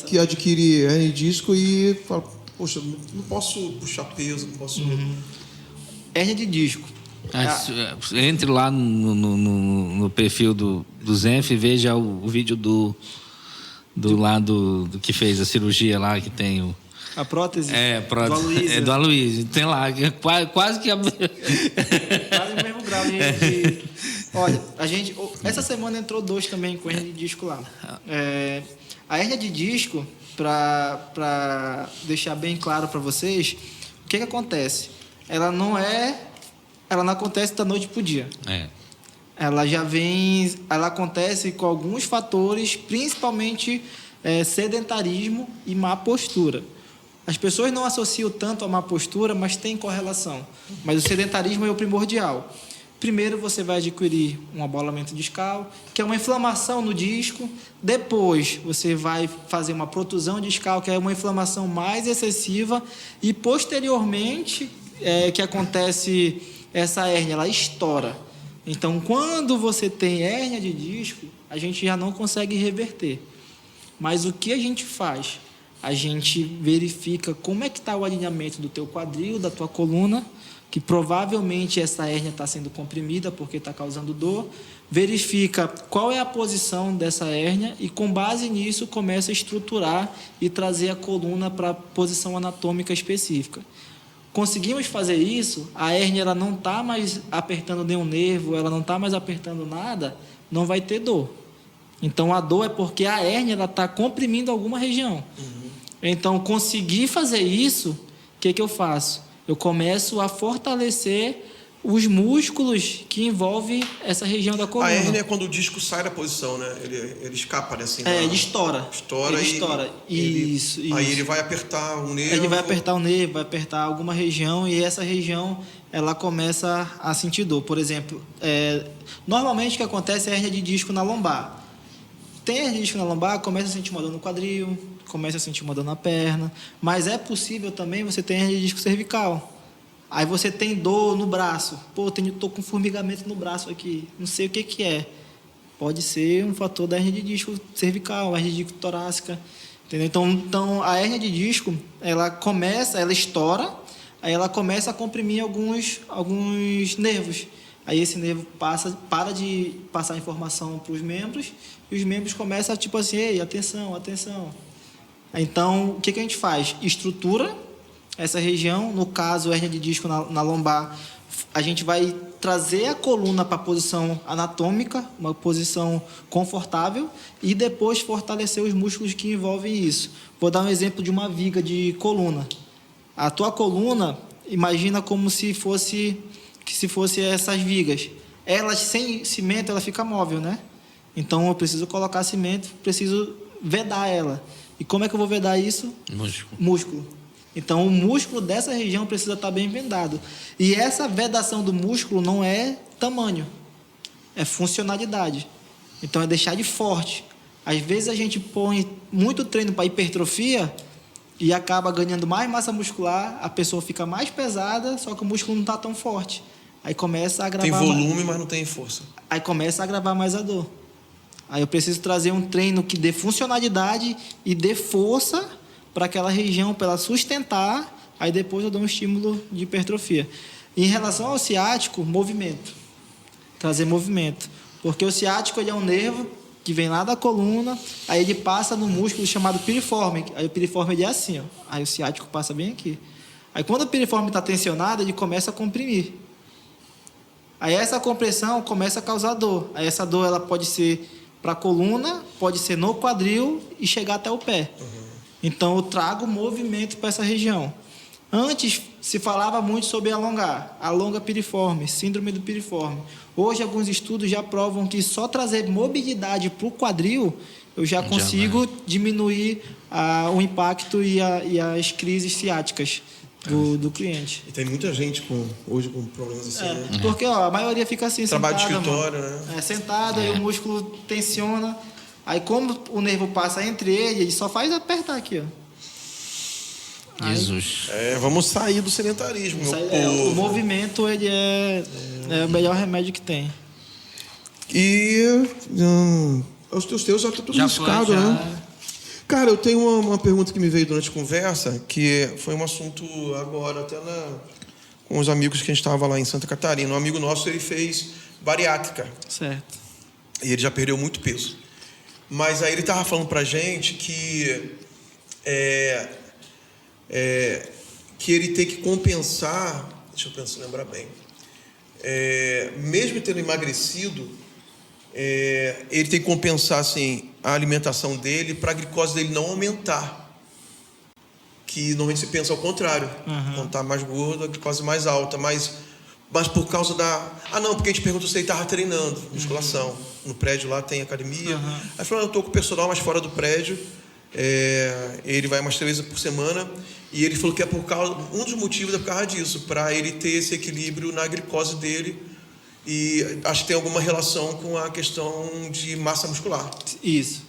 que adquire hérnia de disco e fala, poxa, não posso puxar peso, não posso... Hérnia de disco. Entre lá no perfil do Zenf e veja o vídeo do que fez a cirurgia lá, que tem a prótese do Aloysio. Do Aloysio. Tem lá, quase que... quase o mesmo grau de... Olha, essa semana entrou 2 também com hérnia de disco lá. A hérnia de disco, para deixar bem claro para vocês, o que acontece? Ela não acontece da noite para o dia. Ela acontece com alguns fatores, principalmente sedentarismo e má postura. As pessoas não associam tanto a má postura, mas tem correlação. Mas o sedentarismo é o primordial. Primeiro você vai adquirir um abolamento discal, que é uma inflamação no disco. Depois você vai fazer uma protusão discal, que é uma inflamação mais excessiva. E posteriormente, que acontece essa hérnia, ela estoura. Então, quando você tem hérnia de disco, a gente já não consegue reverter. Mas o que a gente faz? A gente verifica como é que está o alinhamento do teu quadril, da tua coluna, que provavelmente essa hérnia está sendo comprimida porque está causando dor. Verifica qual é a posição dessa hérnia e, com base nisso, começa a estruturar e trazer a coluna para a posição anatômica específica. Conseguimos fazer isso, a hérnia ela não está mais apertando nenhum nervo, ela não está mais apertando nada, não vai ter dor. Então, a dor é porque a hérnia está comprimindo alguma região. Então, conseguir fazer isso, o que eu faço? Eu começo a fortalecer os músculos que envolvem essa região da coluna. A hérnia é quando o disco sai da posição, né? Ele escapa, né? Assim, ele estoura. Ele estoura. Isso. Aí ele vai apertar um nervo. Ele vai apertar o nervo, vai apertar alguma região e essa região ela começa a sentir dor. Por exemplo, normalmente o que acontece é a hérnia de disco na lombar. Tem hérnia de disco na lombar, começa a sentir uma dor no quadril, começa a sentir uma dor na perna, mas é possível também você ter hérnia de disco cervical. Aí você tem dor no braço. Pô, tô com formigamento no braço aqui, não sei o que é. Pode ser um fator da hérnia de disco cervical, hérnia de disco torácica, entendeu? Então a hérnia de disco, ela estoura, aí ela começa a comprimir alguns nervos. Aí esse nervo para de passar informação para os membros e os membros começam a tipo assim, ei, atenção. Então, o que a gente faz? Estrutura essa região, no caso, hérnia de disco na lombar, a gente vai trazer a coluna para a posição anatômica, uma posição confortável, e depois fortalecer os músculos que envolvem isso. Vou dar um exemplo de uma viga de coluna. A tua coluna, imagina como se fosse essas vigas. Elas, sem cimento, ela fica móvel, né? Então, eu preciso colocar cimento, preciso vedar ela. E como é que eu vou vedar isso? Músculo. Então, o músculo dessa região precisa estar bem vendado. E essa vedação do músculo não é tamanho, é funcionalidade. Então, é deixar de forte. Às vezes, a gente põe muito treino para hipertrofia e acaba ganhando mais massa muscular, a pessoa fica mais pesada, só que o músculo não está tão forte. Aí começa a agravar... Tem volume, mas não tem força. Aí começa a agravar mais a dor. Aí eu preciso trazer um treino que dê funcionalidade e dê força para aquela região, para ela sustentar, aí depois eu dou um estímulo de hipertrofia. Em relação ao ciático, movimento. Trazer movimento. Porque o ciático ele é um nervo que vem lá da coluna, aí ele passa no músculo chamado piriforme. Aí o piriforme ele é assim, ó. Aí o ciático passa bem aqui. Aí quando o piriforme está tensionado, ele começa a comprimir. Aí essa compressão começa a causar dor. Aí essa dor ela pode ser para a coluna, pode ser no quadril e chegar até o pé. Então, eu trago movimento para essa região. Antes, se falava muito sobre alongar, alonga piriforme, síndrome do piriforme. Hoje, alguns estudos já provam que só trazer mobilidade para o quadril, eu já consigo diminuir o impacto e as crises ciáticas do cliente. E tem muita gente hoje com problemas assim, né? Porque a maioria fica assim, trabalho sentada, de escritório, né? Sentada, aí o músculo tensiona. Aí, como o nervo passa entre ele só faz apertar aqui, ó. Jesus. Vamos sair do sedentarismo, meu povo. O movimento, ele é o melhor remédio que tem. E os teus já tá tudo riscado, né? Cara, eu tenho uma pergunta que me veio durante a conversa, que foi um assunto agora, até com os amigos que a gente estava lá em Santa Catarina. Um amigo nosso, ele fez bariátrica. Certo. E ele já perdeu muito peso. Mas aí ele estava falando pra gente que ele tem que compensar, deixa eu lembrar bem, mesmo tendo emagrecido, ele tem que compensar assim, a alimentação dele para a glicose dele não aumentar. Que normalmente se pensa ao contrário. Quando está mais gordo, a glicose mais alta. Mas por causa da... porque a gente perguntou se ele estava treinando, musculação. No prédio lá tem academia. Aí falou, eu estou com o personal, mas fora do prédio. Ele vai umas 3 vezes por semana. E ele falou que é por causa... Um dos motivos é por causa disso, para ele ter esse equilíbrio na glicose dele. E acho que tem alguma relação com a questão de massa muscular. Isso.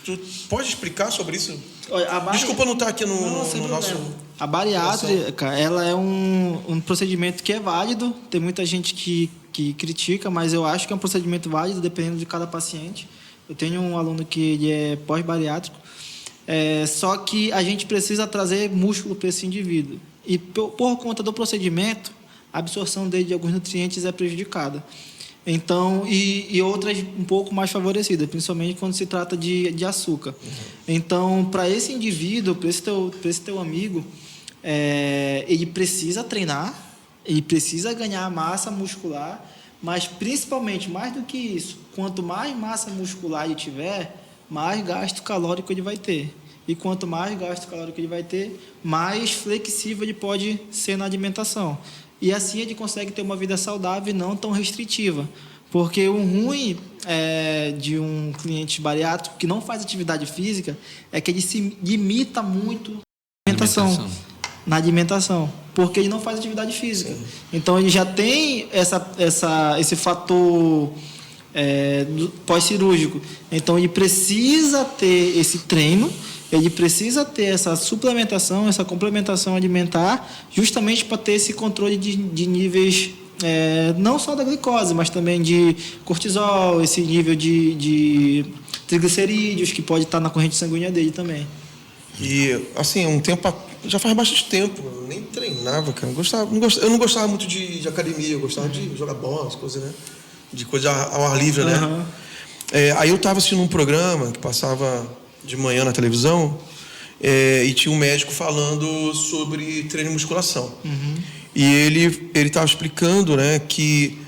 Tu pode explicar sobre isso? Olha, Desculpa não estar aqui no nosso... A bariátrica, ela é um procedimento que é válido. Tem muita gente que que critica, mas eu acho que é um procedimento válido dependendo de cada paciente. Eu tenho um aluno que ele é pós-bariátrico, só que a gente precisa trazer músculo para esse indivíduo. E por conta do procedimento, a absorção dele de alguns nutrientes é prejudicada. Então, e outras um pouco mais favorecidas, principalmente quando se trata de açúcar. Então, para esse indivíduo, para esse teu amigo, ele precisa treinar, ele precisa ganhar massa muscular, mas principalmente, mais do que isso, quanto mais massa muscular ele tiver, mais gasto calórico ele vai ter. E quanto mais gasto calórico ele vai ter, mais flexível ele pode ser na alimentação. E assim ele consegue ter uma vida saudável e não tão restritiva. Porque o ruim de um cliente bariátrico que não faz atividade física é que ele se limita muito na alimentação, porque ele não faz atividade física. Sim. Então ele já tem esse fator pós-cirúrgico. Então ele precisa ter esse treino, ele precisa ter essa suplementação, essa complementação alimentar, justamente para ter esse controle de níveis, não só da glicose, mas também de cortisol, esse nível de triglicerídeos que pode estar na corrente sanguínea dele também. E, assim, já faz bastante tempo, eu nem treinava, cara. Eu não gostava muito de academia, eu gostava de jogar bola, as coisas, né? De coisa ao ar livre, né? Uhum. Aí eu estava assistindo um programa que passava de manhã na televisão, e tinha um médico falando sobre treino e musculação. Uhum. E ele estava explicando, né, que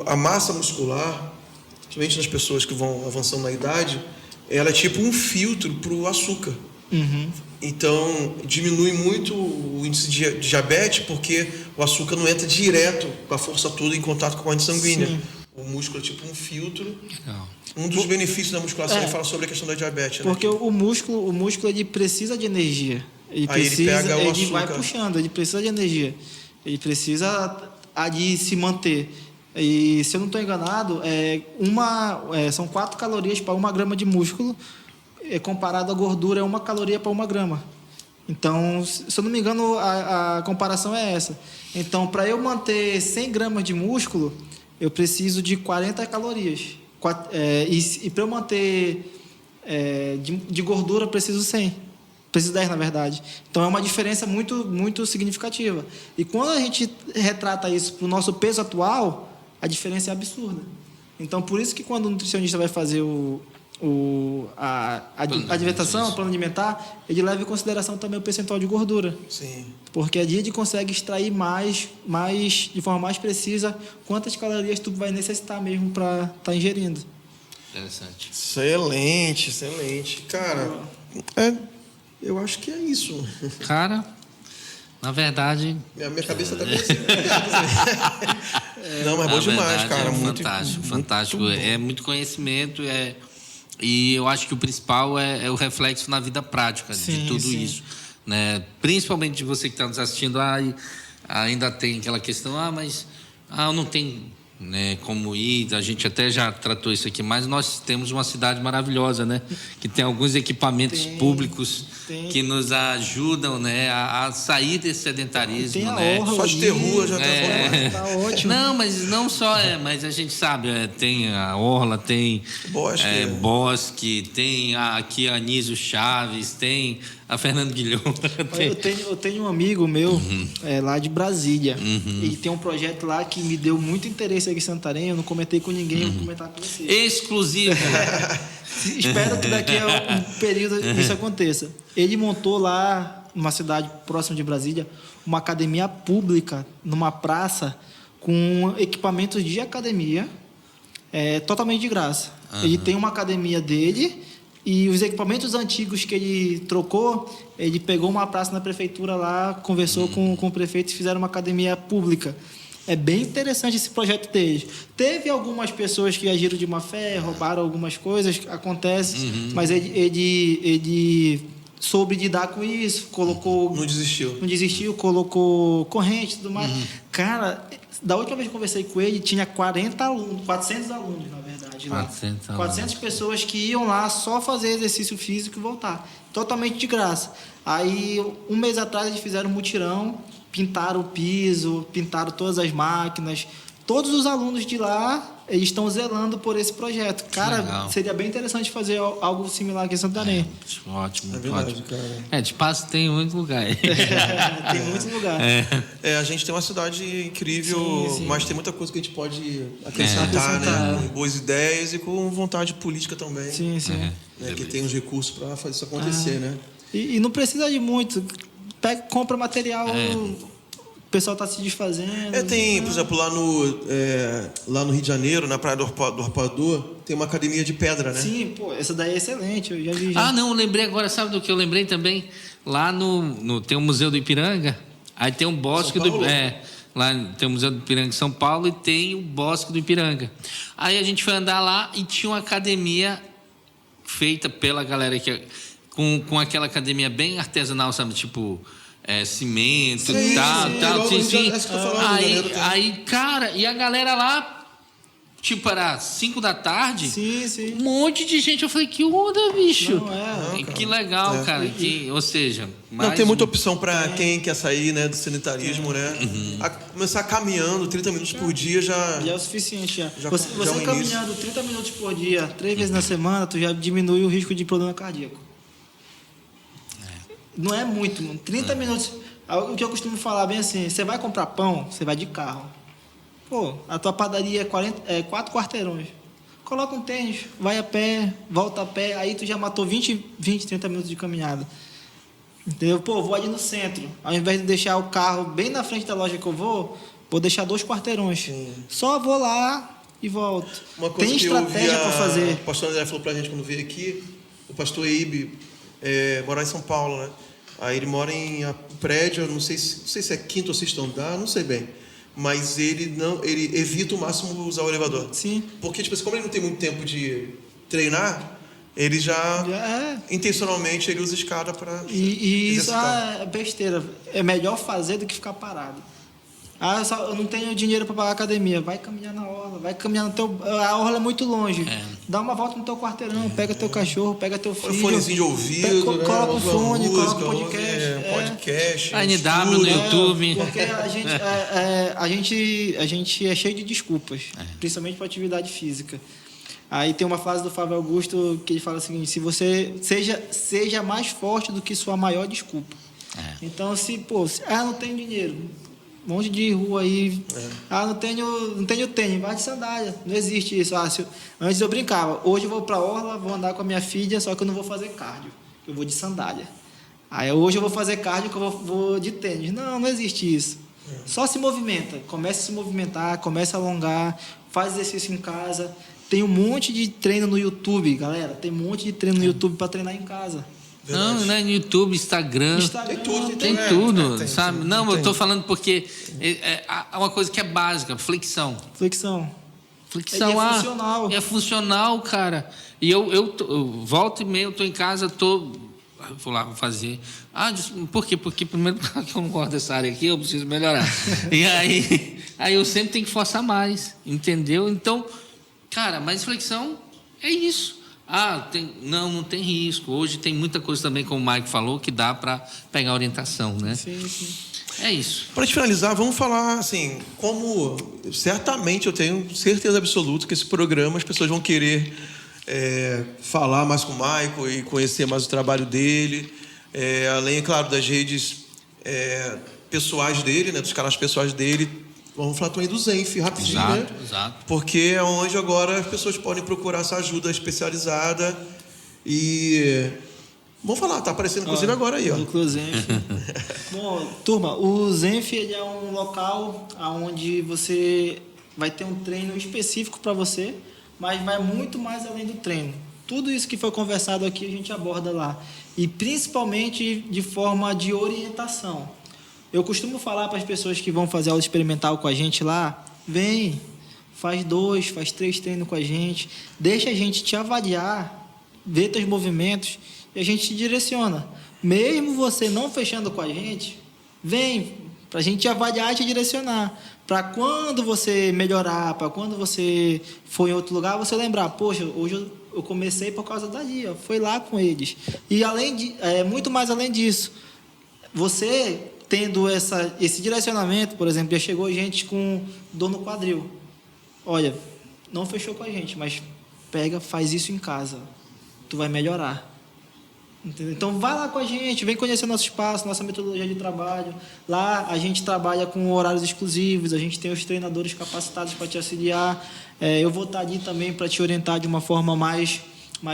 a massa muscular, principalmente nas pessoas que vão avançando na idade, ela é tipo um filtro para o açúcar. Uhum. Então, diminui muito o índice de diabetes, porque o açúcar não entra direto com a força toda em contato com a corrente sanguínea. Sim. O músculo é tipo um filtro. Não. Um dos benefícios da musculação é falar sobre a questão da diabetes. Porque, né? o músculo ele precisa de energia. Ele pega o açúcar. Ele vai puxando, ele precisa de energia. Ele precisa de se manter. E, se eu não estou enganado, são 4 calorias para 1 grama de músculo, comparado à gordura, é 1 caloria para 1 grama. Então, se eu não me engano, a comparação é essa. Então, para eu manter 100 gramas de músculo, eu preciso de 40 calorias. E para eu manter de gordura, eu preciso 100. Preciso 10, na verdade. Então, é uma diferença muito, muito significativa. E quando a gente retrata isso para o nosso peso atual, a diferença é absurda. Então, por isso que quando o nutricionista vai fazer a alimentação, o plano alimentar, ele leva em consideração também o percentual de gordura. Sim. Porque ali ele consegue extrair mais, de forma mais precisa, quantas calorias tu vai necessitar mesmo para estar ingerindo. Interessante. Excelente. Cara, eu acho que é isso. Cara, na verdade... Minha cabeça tá meio assim. Não, mas é bom demais, cara. Fantástico. Muito é muito conhecimento, e eu acho que o principal é o reflexo na vida prática de tudo isso. Né? Principalmente de você que está nos assistindo, ainda tem aquela questão, mas não tem, né, como ir. A gente até já tratou isso aqui, mas nós temos uma cidade maravilhosa, né? Que tem alguns equipamentos públicos que nos ajudam, né, a sair desse sedentarismo. Tem a orla, só de ter rua já tá ótimo. Não, mas não só mas a gente sabe, tem a orla, tem Bosque, tem aqui a Anísio Chaves, tem a Fernando Guilhom. Eu tenho um amigo meu lá de Brasília. Ele tem um projeto lá que me deu muito interesse aqui em Santarém. Eu não comentei com ninguém, eu vou comentar com você. Exclusivo. Espero que daqui a um período isso aconteça. Ele montou lá, numa cidade próxima de Brasília, uma academia pública, numa praça, com equipamentos de academia, totalmente de graça. Ele tem uma academia dele, e os equipamentos antigos que ele trocou, ele pegou uma praça na prefeitura lá, conversou com o prefeito e fizeram uma academia pública. É bem interessante esse projeto deles. Teve algumas pessoas que agiram de má fé, roubaram algumas coisas, acontece, mas ele soube lidar com isso, colocou... Não desistiu, colocou corrente e tudo mais. Cara, da última vez que eu conversei com ele, tinha 400 alunos, na verdade. 400 pessoas que iam lá só fazer exercício físico e voltar. Totalmente de graça. Aí, um mês atrás, eles fizeram um mutirão, pintaram o piso, pintaram todas as máquinas, todos os alunos de lá, eles estão zelando por esse projeto. Cara, legal. seria bem interessante fazer algo similar aqui em Santarém. Ótimo, É verdade, ótimo. cara. De Passo tem muito lugar. Tem muitos lugares. A gente tem uma cidade incrível, Sim, sim. mas tem muita coisa que a gente pode acrescentar, né? Com boas ideias e com vontade política também. Sim, sim. Né? Que tem os recursos para fazer isso acontecer, né? E não precisa de muito. Pega, compra material, o pessoal tá se desfazendo. Tem, por exemplo, lá no Rio de Janeiro, na Praia do Arpoador, tem uma academia de pedra, né? Sim, pô, essa daí é excelente, eu já vi. Já. Ah, não, eu lembrei agora, sabe do que eu lembrei também? Lá tem o Museu do Ipiranga, aí tem um bosque São Paulo? lá tem o Museu do Ipiranga em São Paulo e tem o Bosque do Ipiranga. Aí a gente foi andar lá e tinha uma academia feita pela galera com aquela academia bem artesanal, sabe? Tipo, cimento Sim, e tal. igual Sim, no sim. essa que eu tô falando, no Rio de Janeiro tem. Aí, cara, e a galera lá, tipo, era 5 da tarde. Sim, sim. Um monte de gente. Eu falei, que onda, bicho. Não, Que legal, cara. Ou seja, Não, tem muita opção para quem quer sair, né, do sedentarismo, né? Começar caminhando 30 minutos por dia já... Já é o suficiente, já. Já Você é um caminhando 30 minutos por dia, 3 vezes na semana, tu já diminui o risco de problema cardíaco. Não é muito, mano. 30 minutos. O que eu costumo falar bem assim, você vai comprar pão, você vai de carro. Pô, a tua padaria é 4 quarteirões. Coloca um tênis, vai a pé, volta a pé, aí tu já matou 20, 30 minutos de caminhada. Entendeu? Pô, vou ali no centro. Ao invés de deixar o carro bem na frente da loja que eu vou deixar 2 quarteirões. Só vou lá e volto. Uma coisa Tem que estratégia para fazer. O pastor André falou pra gente quando veio aqui, o pastor Eibe mora em São Paulo, né? Aí ele mora em prédio, eu não sei se é 5º ou 6º andar, não sei bem. Mas ele evita o máximo usar o elevador. Sim. Porque, tipo, como ele não tem muito tempo de treinar, ele intencionalmente ele usa escada para E isso é besteira. É melhor fazer do que ficar parado. Eu não tenho dinheiro para pagar a academia. Vai caminhar na orla, vai caminhar no teu... A orla é muito longe. Dá uma volta no teu quarteirão, pega teu cachorro, pega teu filho. Põe fonezinho de ouvido, coloca um fone, música, coloca um podcast. podcast. A NW no YouTube. Porque a gente é cheio de desculpas, principalmente para atividade física. Aí tem uma frase do Fábio Augusto que ele fala o seguinte: se você seja mais forte do que sua maior desculpa. Então, não tenho dinheiro, um monte de rua aí, não tenho tênis, vai de sandália. Não existe isso. Antes eu brincava, hoje eu vou pra orla, vou andar com a minha filha, só que eu não vou fazer cardio, eu vou de sandália. Aí hoje eu vou fazer cardio, que eu vou de tênis. Não existe isso. Só se movimenta, comece a se movimentar, comece a alongar, faz exercício em casa. Tem um monte de treino no YouTube, galera. Tem um monte de treino no YouTube para treinar em casa. Não é no YouTube, Instagram. Tem tudo, Tem tudo, tem, sabe? sim, Não, tem. eu tô falando porque é uma coisa que é básica, flexão. Flexão. Flexão, É funcional. É funcional, cara. E eu volta e meia, eu tô em casa, vou lá fazer. Por quê? Porque primeiro que eu não gosto dessa área aqui, eu preciso melhorar. E aí eu sempre tenho que forçar mais, entendeu? Então, cara, mas flexão é isso. Não tem risco. Hoje tem muita coisa também, como o Mike falou, que dá para pegar orientação, né? Sim. É isso. Para gente finalizar, vamos falar assim, como certamente eu tenho certeza absoluta que esse programa as pessoas vão querer falar mais com o Michael e conhecer mais o trabalho dele, além, é claro, das redes pessoais dele, né, dos canais pessoais dele. Vamos falar também do Zenf, rapidinho, né? Exato. Porque é onde agora as pessoas podem procurar essa ajuda especializada e... Vamos falar, tá aparecendo inclusive agora aí, ó. Núcleo Zenf. Bom, turma, o Zenf ele é um local onde você vai ter um treino específico para você, mas vai muito mais além do treino. Tudo isso que foi conversado aqui a gente aborda lá. E principalmente de forma de orientação. Eu costumo falar para as pessoas que vão fazer aula experimental com a gente lá, vem, faz 2, faz 3 treinos com a gente, deixa a gente te avaliar, ver teus movimentos e a gente te direciona. Mesmo você não fechando com a gente, vem para a gente te avaliar e te direcionar. Para quando você melhorar, para quando você for em outro lugar, você lembrar, poxa, hoje eu comecei por causa dali, ó, foi lá com eles. E muito mais além disso, você tendo esse direcionamento, por exemplo, já chegou gente com dor no quadril. Olha, não fechou com a gente, mas pega, faz isso em casa. Tu vai melhorar. Entendeu? Então, vai lá com a gente, vem conhecer nosso espaço, nossa metodologia de trabalho. Lá, a gente trabalha com horários exclusivos, a gente tem os treinadores capacitados para te auxiliar. Eu vou estar ali também para te orientar de uma forma mais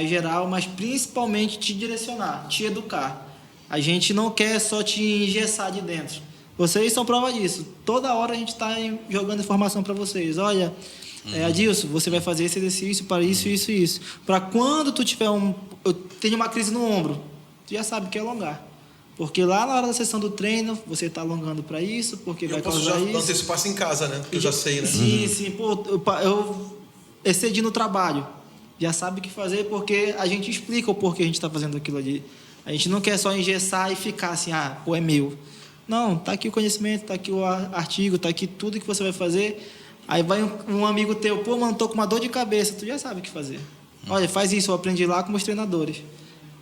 geral, mas principalmente te direcionar, te educar. A gente não quer só te engessar de dentro. Vocês são prova disso. Toda hora a gente está jogando informação para vocês. Olha, Adilson, você vai fazer esse exercício para isso, isso e isso. Para quando tu tiver eu tenho uma crise no ombro, tu já sabe que é alongar. Porque lá na hora da sessão do treino, você está alongando para isso, porque vai causar isso. Eu posso já antecipar isso em casa, né? Porque eu já sei, né? Sim. Pô, eu excedi no trabalho. Já sabe o que fazer, porque a gente explica o porquê a gente está fazendo aquilo ali. A gente não quer só engessar e ficar assim, é meu. Não, tá aqui o conhecimento, tá aqui o artigo, tá aqui tudo que você vai fazer. Aí vai um amigo teu, pô, mano, tô com uma dor de cabeça, tu já sabe o que fazer. Olha, faz isso, eu aprendi lá com meus treinadores.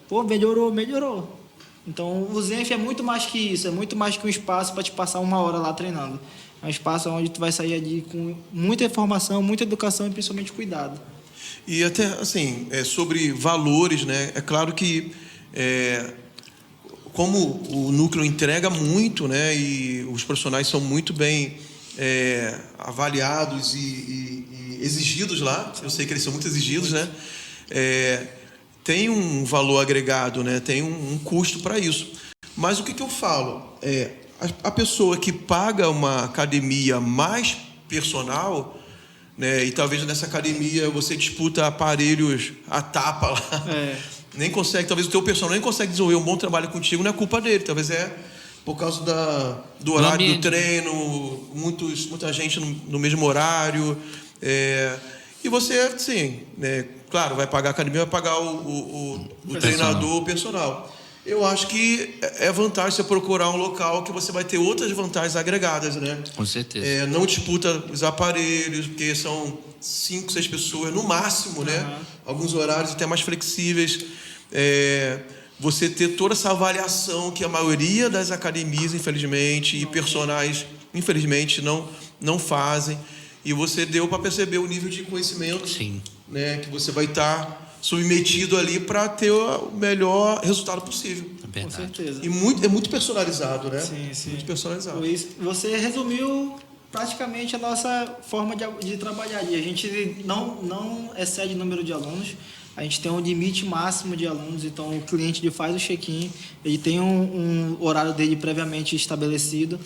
Pô, melhorou. Então, o Zenf é muito mais que isso, é muito mais que um espaço para te passar 1 hora lá treinando. É um espaço onde tu vai sair ali com muita informação, muita educação e principalmente cuidado. E até, assim, sobre valores, né? É claro que, como o núcleo entrega muito, né? E os profissionais são muito bem avaliados e exigidos lá. Eu sei que eles são muito exigidos, né? Tem um valor agregado, né? Tem um custo para isso. Mas o que eu falo? A pessoa que paga uma academia mais personal, né? E talvez nessa academia você disputa aparelhos a tapa lá. Nem consegue, talvez o teu personal nem consegue desenvolver um bom trabalho contigo, não é culpa dele, talvez por causa do horário do treino, muita gente no mesmo horário. E você, sim, né, claro, vai pagar a academia, vai pagar o treinador personal. Eu acho que é vantagem você procurar um local que você vai ter outras vantagens agregadas, né? Com certeza. Não disputa os aparelhos, porque são 5, 6 pessoas no máximo, né? Alguns horários até mais flexíveis. Você ter toda essa avaliação que a maioria das academias, infelizmente, e personagens, infelizmente, não fazem. E você deu para perceber o nível de conhecimento, sim, né, que você vai estar submetido ali para ter o melhor resultado possível. Com certeza. E é muito personalizado, né? Sim. Muito personalizado. Você resumiu praticamente a nossa forma de trabalhar. E a gente não excede o número de alunos. A gente tem um limite máximo de alunos, então o cliente ele faz o check-in, ele tem um horário dele previamente estabelecido.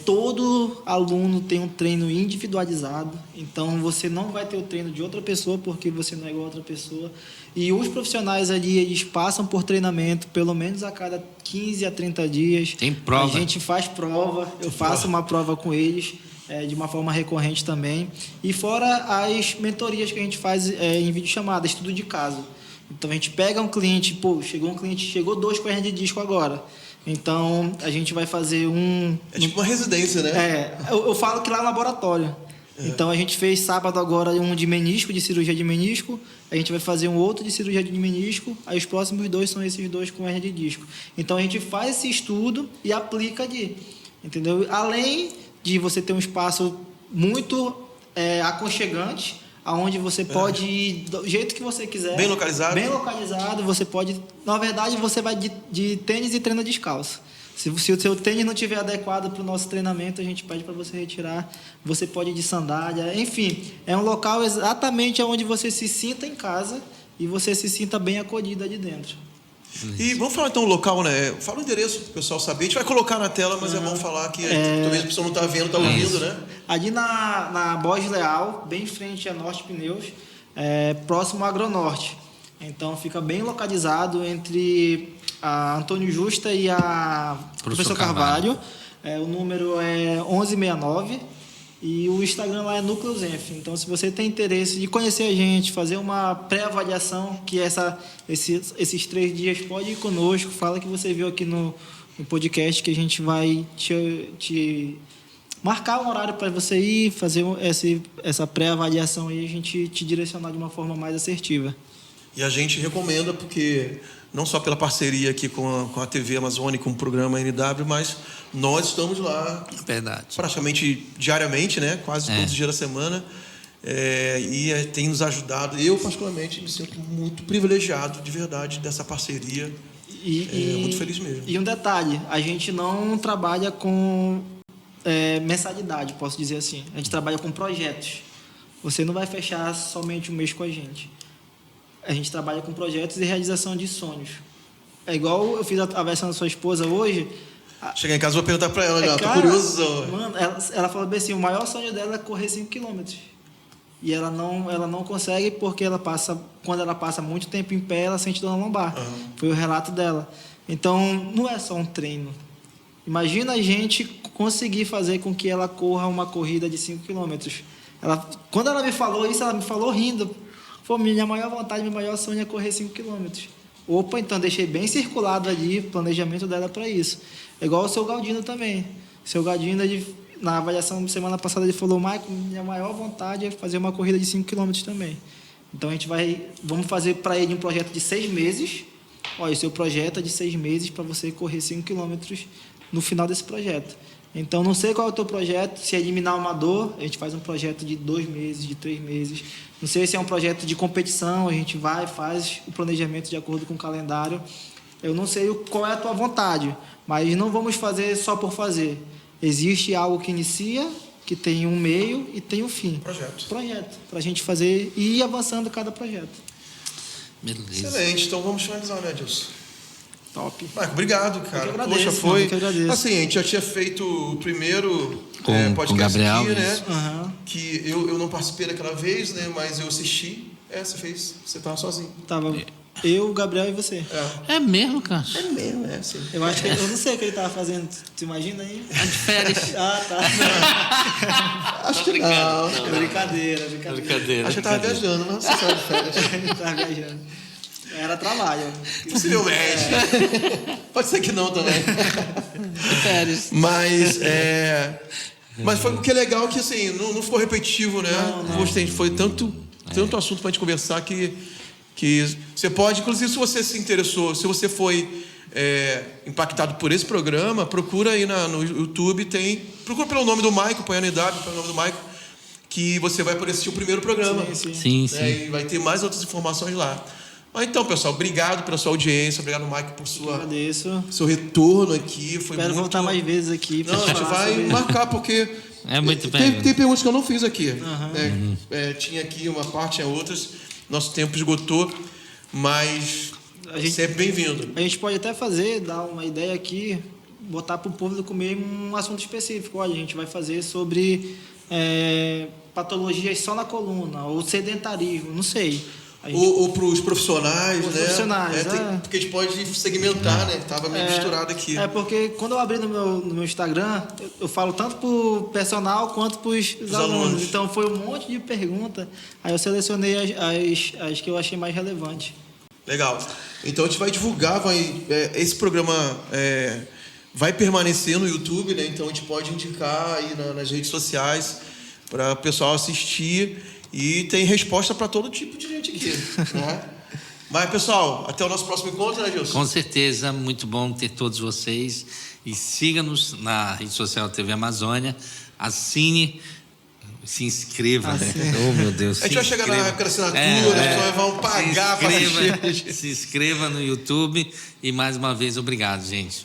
Todo aluno tem um treino individualizado, então você não vai ter o treino de outra pessoa porque você não é igual a outra pessoa. E os profissionais ali, eles passam por treinamento pelo menos a cada 15 a 30 dias. Tem prova. A gente faz prova, eu faço uma prova com eles. De uma forma recorrente também. E fora as mentorias que a gente faz em videochamada, estudo de caso. Então a gente pega um cliente, chegou 2 com hernia de disco agora. Então a gente vai fazer É tipo uma residência, né? Eu falo que lá é um laboratório. Então a gente fez sábado agora um de menisco, de cirurgia de menisco. A gente vai fazer um outro de cirurgia de menisco. Aí os próximos 2 são esses 2 com hernia de disco. Então a gente faz esse estudo e aplica ali. Entendeu? Além de você ter um espaço muito aconchegante, aonde você pode ir do jeito que você quiser. Bem localizado. Bem localizado, você pode... Na verdade, você vai de tênis e treina descalço. Se o seu tênis não estiver adequado para o nosso treinamento, a gente pede para você retirar. Você pode ir de sandália. Enfim, é um local exatamente onde você se sinta em casa e você se sinta bem acolhido ali dentro. E vamos falar então o local, né? Fala o endereço para o pessoal saber. A gente vai colocar na tela, mas é bom falar que talvez a pessoa não está vendo, está ouvindo, né? Ali na Borges Leal, bem em frente a Norte Pneus, próximo ao Agronorte. Então fica bem localizado entre a Antônio Justa e a Professor Carvalho. O número é 1169 e o Instagram lá é Núcleo Zenf. Então, se você tem interesse de conhecer a gente, fazer uma pré-avaliação, que esses 3 dias, pode ir conosco, fala que você viu aqui no podcast, que a gente vai te marcar um horário para você ir, fazer essa pré-avaliação e a gente te direcionar de uma forma mais assertiva. E a gente recomenda porque, não só pela parceria aqui com a TV Amazônia, com o programa NW, mas nós estamos lá Verdade. praticamente diariamente, né? Quase todos os dias da semana. Tem nos ajudado. Eu, particularmente, me sinto muito privilegiado, de verdade, dessa parceria. Muito feliz mesmo. E um detalhe, a gente não trabalha com mensalidade, posso dizer assim. A gente trabalha com projetos. Você não vai fechar somente um mês com a gente. A gente trabalha com projetos e realização de sonhos. É igual eu fiz a versão da sua esposa hoje. Chegar em casa, eu vou perguntar pra ela, já tô cara, curioso. Mano, ela falou bem assim, o maior sonho dela é correr 5 km. E ela não consegue porque quando ela passa muito tempo em pé, ela sente dor na lombar. Foi o relato dela. Então, não é só um treino. Imagina a gente conseguir fazer com que ela corra uma corrida de 5 km. Quando ela me falou isso, ela me falou rindo. Foi minha maior vontade, meu maior sonho é correr 5 km. Opa, então deixei bem circulado ali o planejamento dela para isso. É igual o seu Galdino também. O seu Galdino, na avaliação semana passada, ele falou: Maicon, minha maior vontade é fazer uma corrida de 5 km também. Então vamos fazer para ele um projeto de 6 meses. Olha, o seu projeto é de 6 meses para você correr 5 km no final desse projeto. Então, não sei qual é o teu projeto, se é eliminar uma dor, a gente faz um projeto de 2 meses, de 3 meses. Não sei se é um projeto de competição, a gente faz o planejamento de acordo com o calendário. Eu não sei qual é a tua vontade, mas não vamos fazer só por fazer. Existe algo que inicia, que tem um meio e tem um fim. Projeto. Para a gente fazer e ir avançando cada projeto. Beleza. Excelente, então vamos finalizar, né, Edilson? Top. Marco, obrigado, cara. Eu que agradeço, Poxa, foi. mano, eu que agradeço. Assim, a gente já tinha feito o primeiro podcast com o Gabriel, aqui, né? isso. Que eu não participei daquela vez, né? Mas eu assisti. Você fez. Você tava sozinho. Tava eu, o Gabriel e você. É mesmo, cara? É mesmo, sim. Eu acho que eu não sei o que ele tava fazendo. Tu imagina aí? Tá de férias. Tá. Acho que não. Brincadeira. Acho que eu tava viajando, não sei se era de férias. Ele tava viajando. Era trabalho. Possivelmente. Pode ser que não também. Férias. Mas foi o que é legal que assim, não ficou repetitivo, né? Gostei, foi tanto assunto pra gente conversar que você pode, inclusive se você se interessou, se você foi impactado por esse programa, procura aí no YouTube, procura pelo nome do Maicon, põe NW, pelo nome do Maicon, que você vai poder assistir o primeiro programa. Sim. E vai ter mais outras informações lá. Mas então, pessoal, obrigado pela sua audiência, obrigado, Maicon, por Agradeço. seu retorno aqui. Foi Espero muito... voltar mais vezes aqui. Não, a gente vai marcar, porque É muito bem. tem perguntas que eu não fiz aqui. Tinha aqui uma parte, tinha outras. Nosso tempo esgotou, mas sempre bem-vindo. A gente pode até dar uma ideia aqui, botar para o público mesmo um assunto específico. Olha, a gente vai fazer sobre patologias só na coluna, ou sedentarismo, não sei. Ou para os profissionais, Os né? profissionais, porque a gente pode segmentar, né? Tava meio misturado aqui. Porque quando eu abri no meu Instagram, eu falo tanto pro personal quanto pros alunos. Então foi um monte de perguntas. Aí eu selecionei as que eu achei mais relevantes. Legal. Então a gente vai divulgar, esse programa vai permanecer no YouTube, né? Então a gente pode indicar aí nas redes sociais para o pessoal assistir. E tem resposta para todo tipo de gente aqui, né? Mas, pessoal, até o nosso próximo encontro, né, Gilson? Com certeza, muito bom ter todos vocês. E siga-nos na rede social TV Amazônia. Assine, se inscreva. Oh, meu Deus. A gente vai chegar na época da assinatura, vão pagar para se inscreva no YouTube. E mais uma vez, obrigado, gente.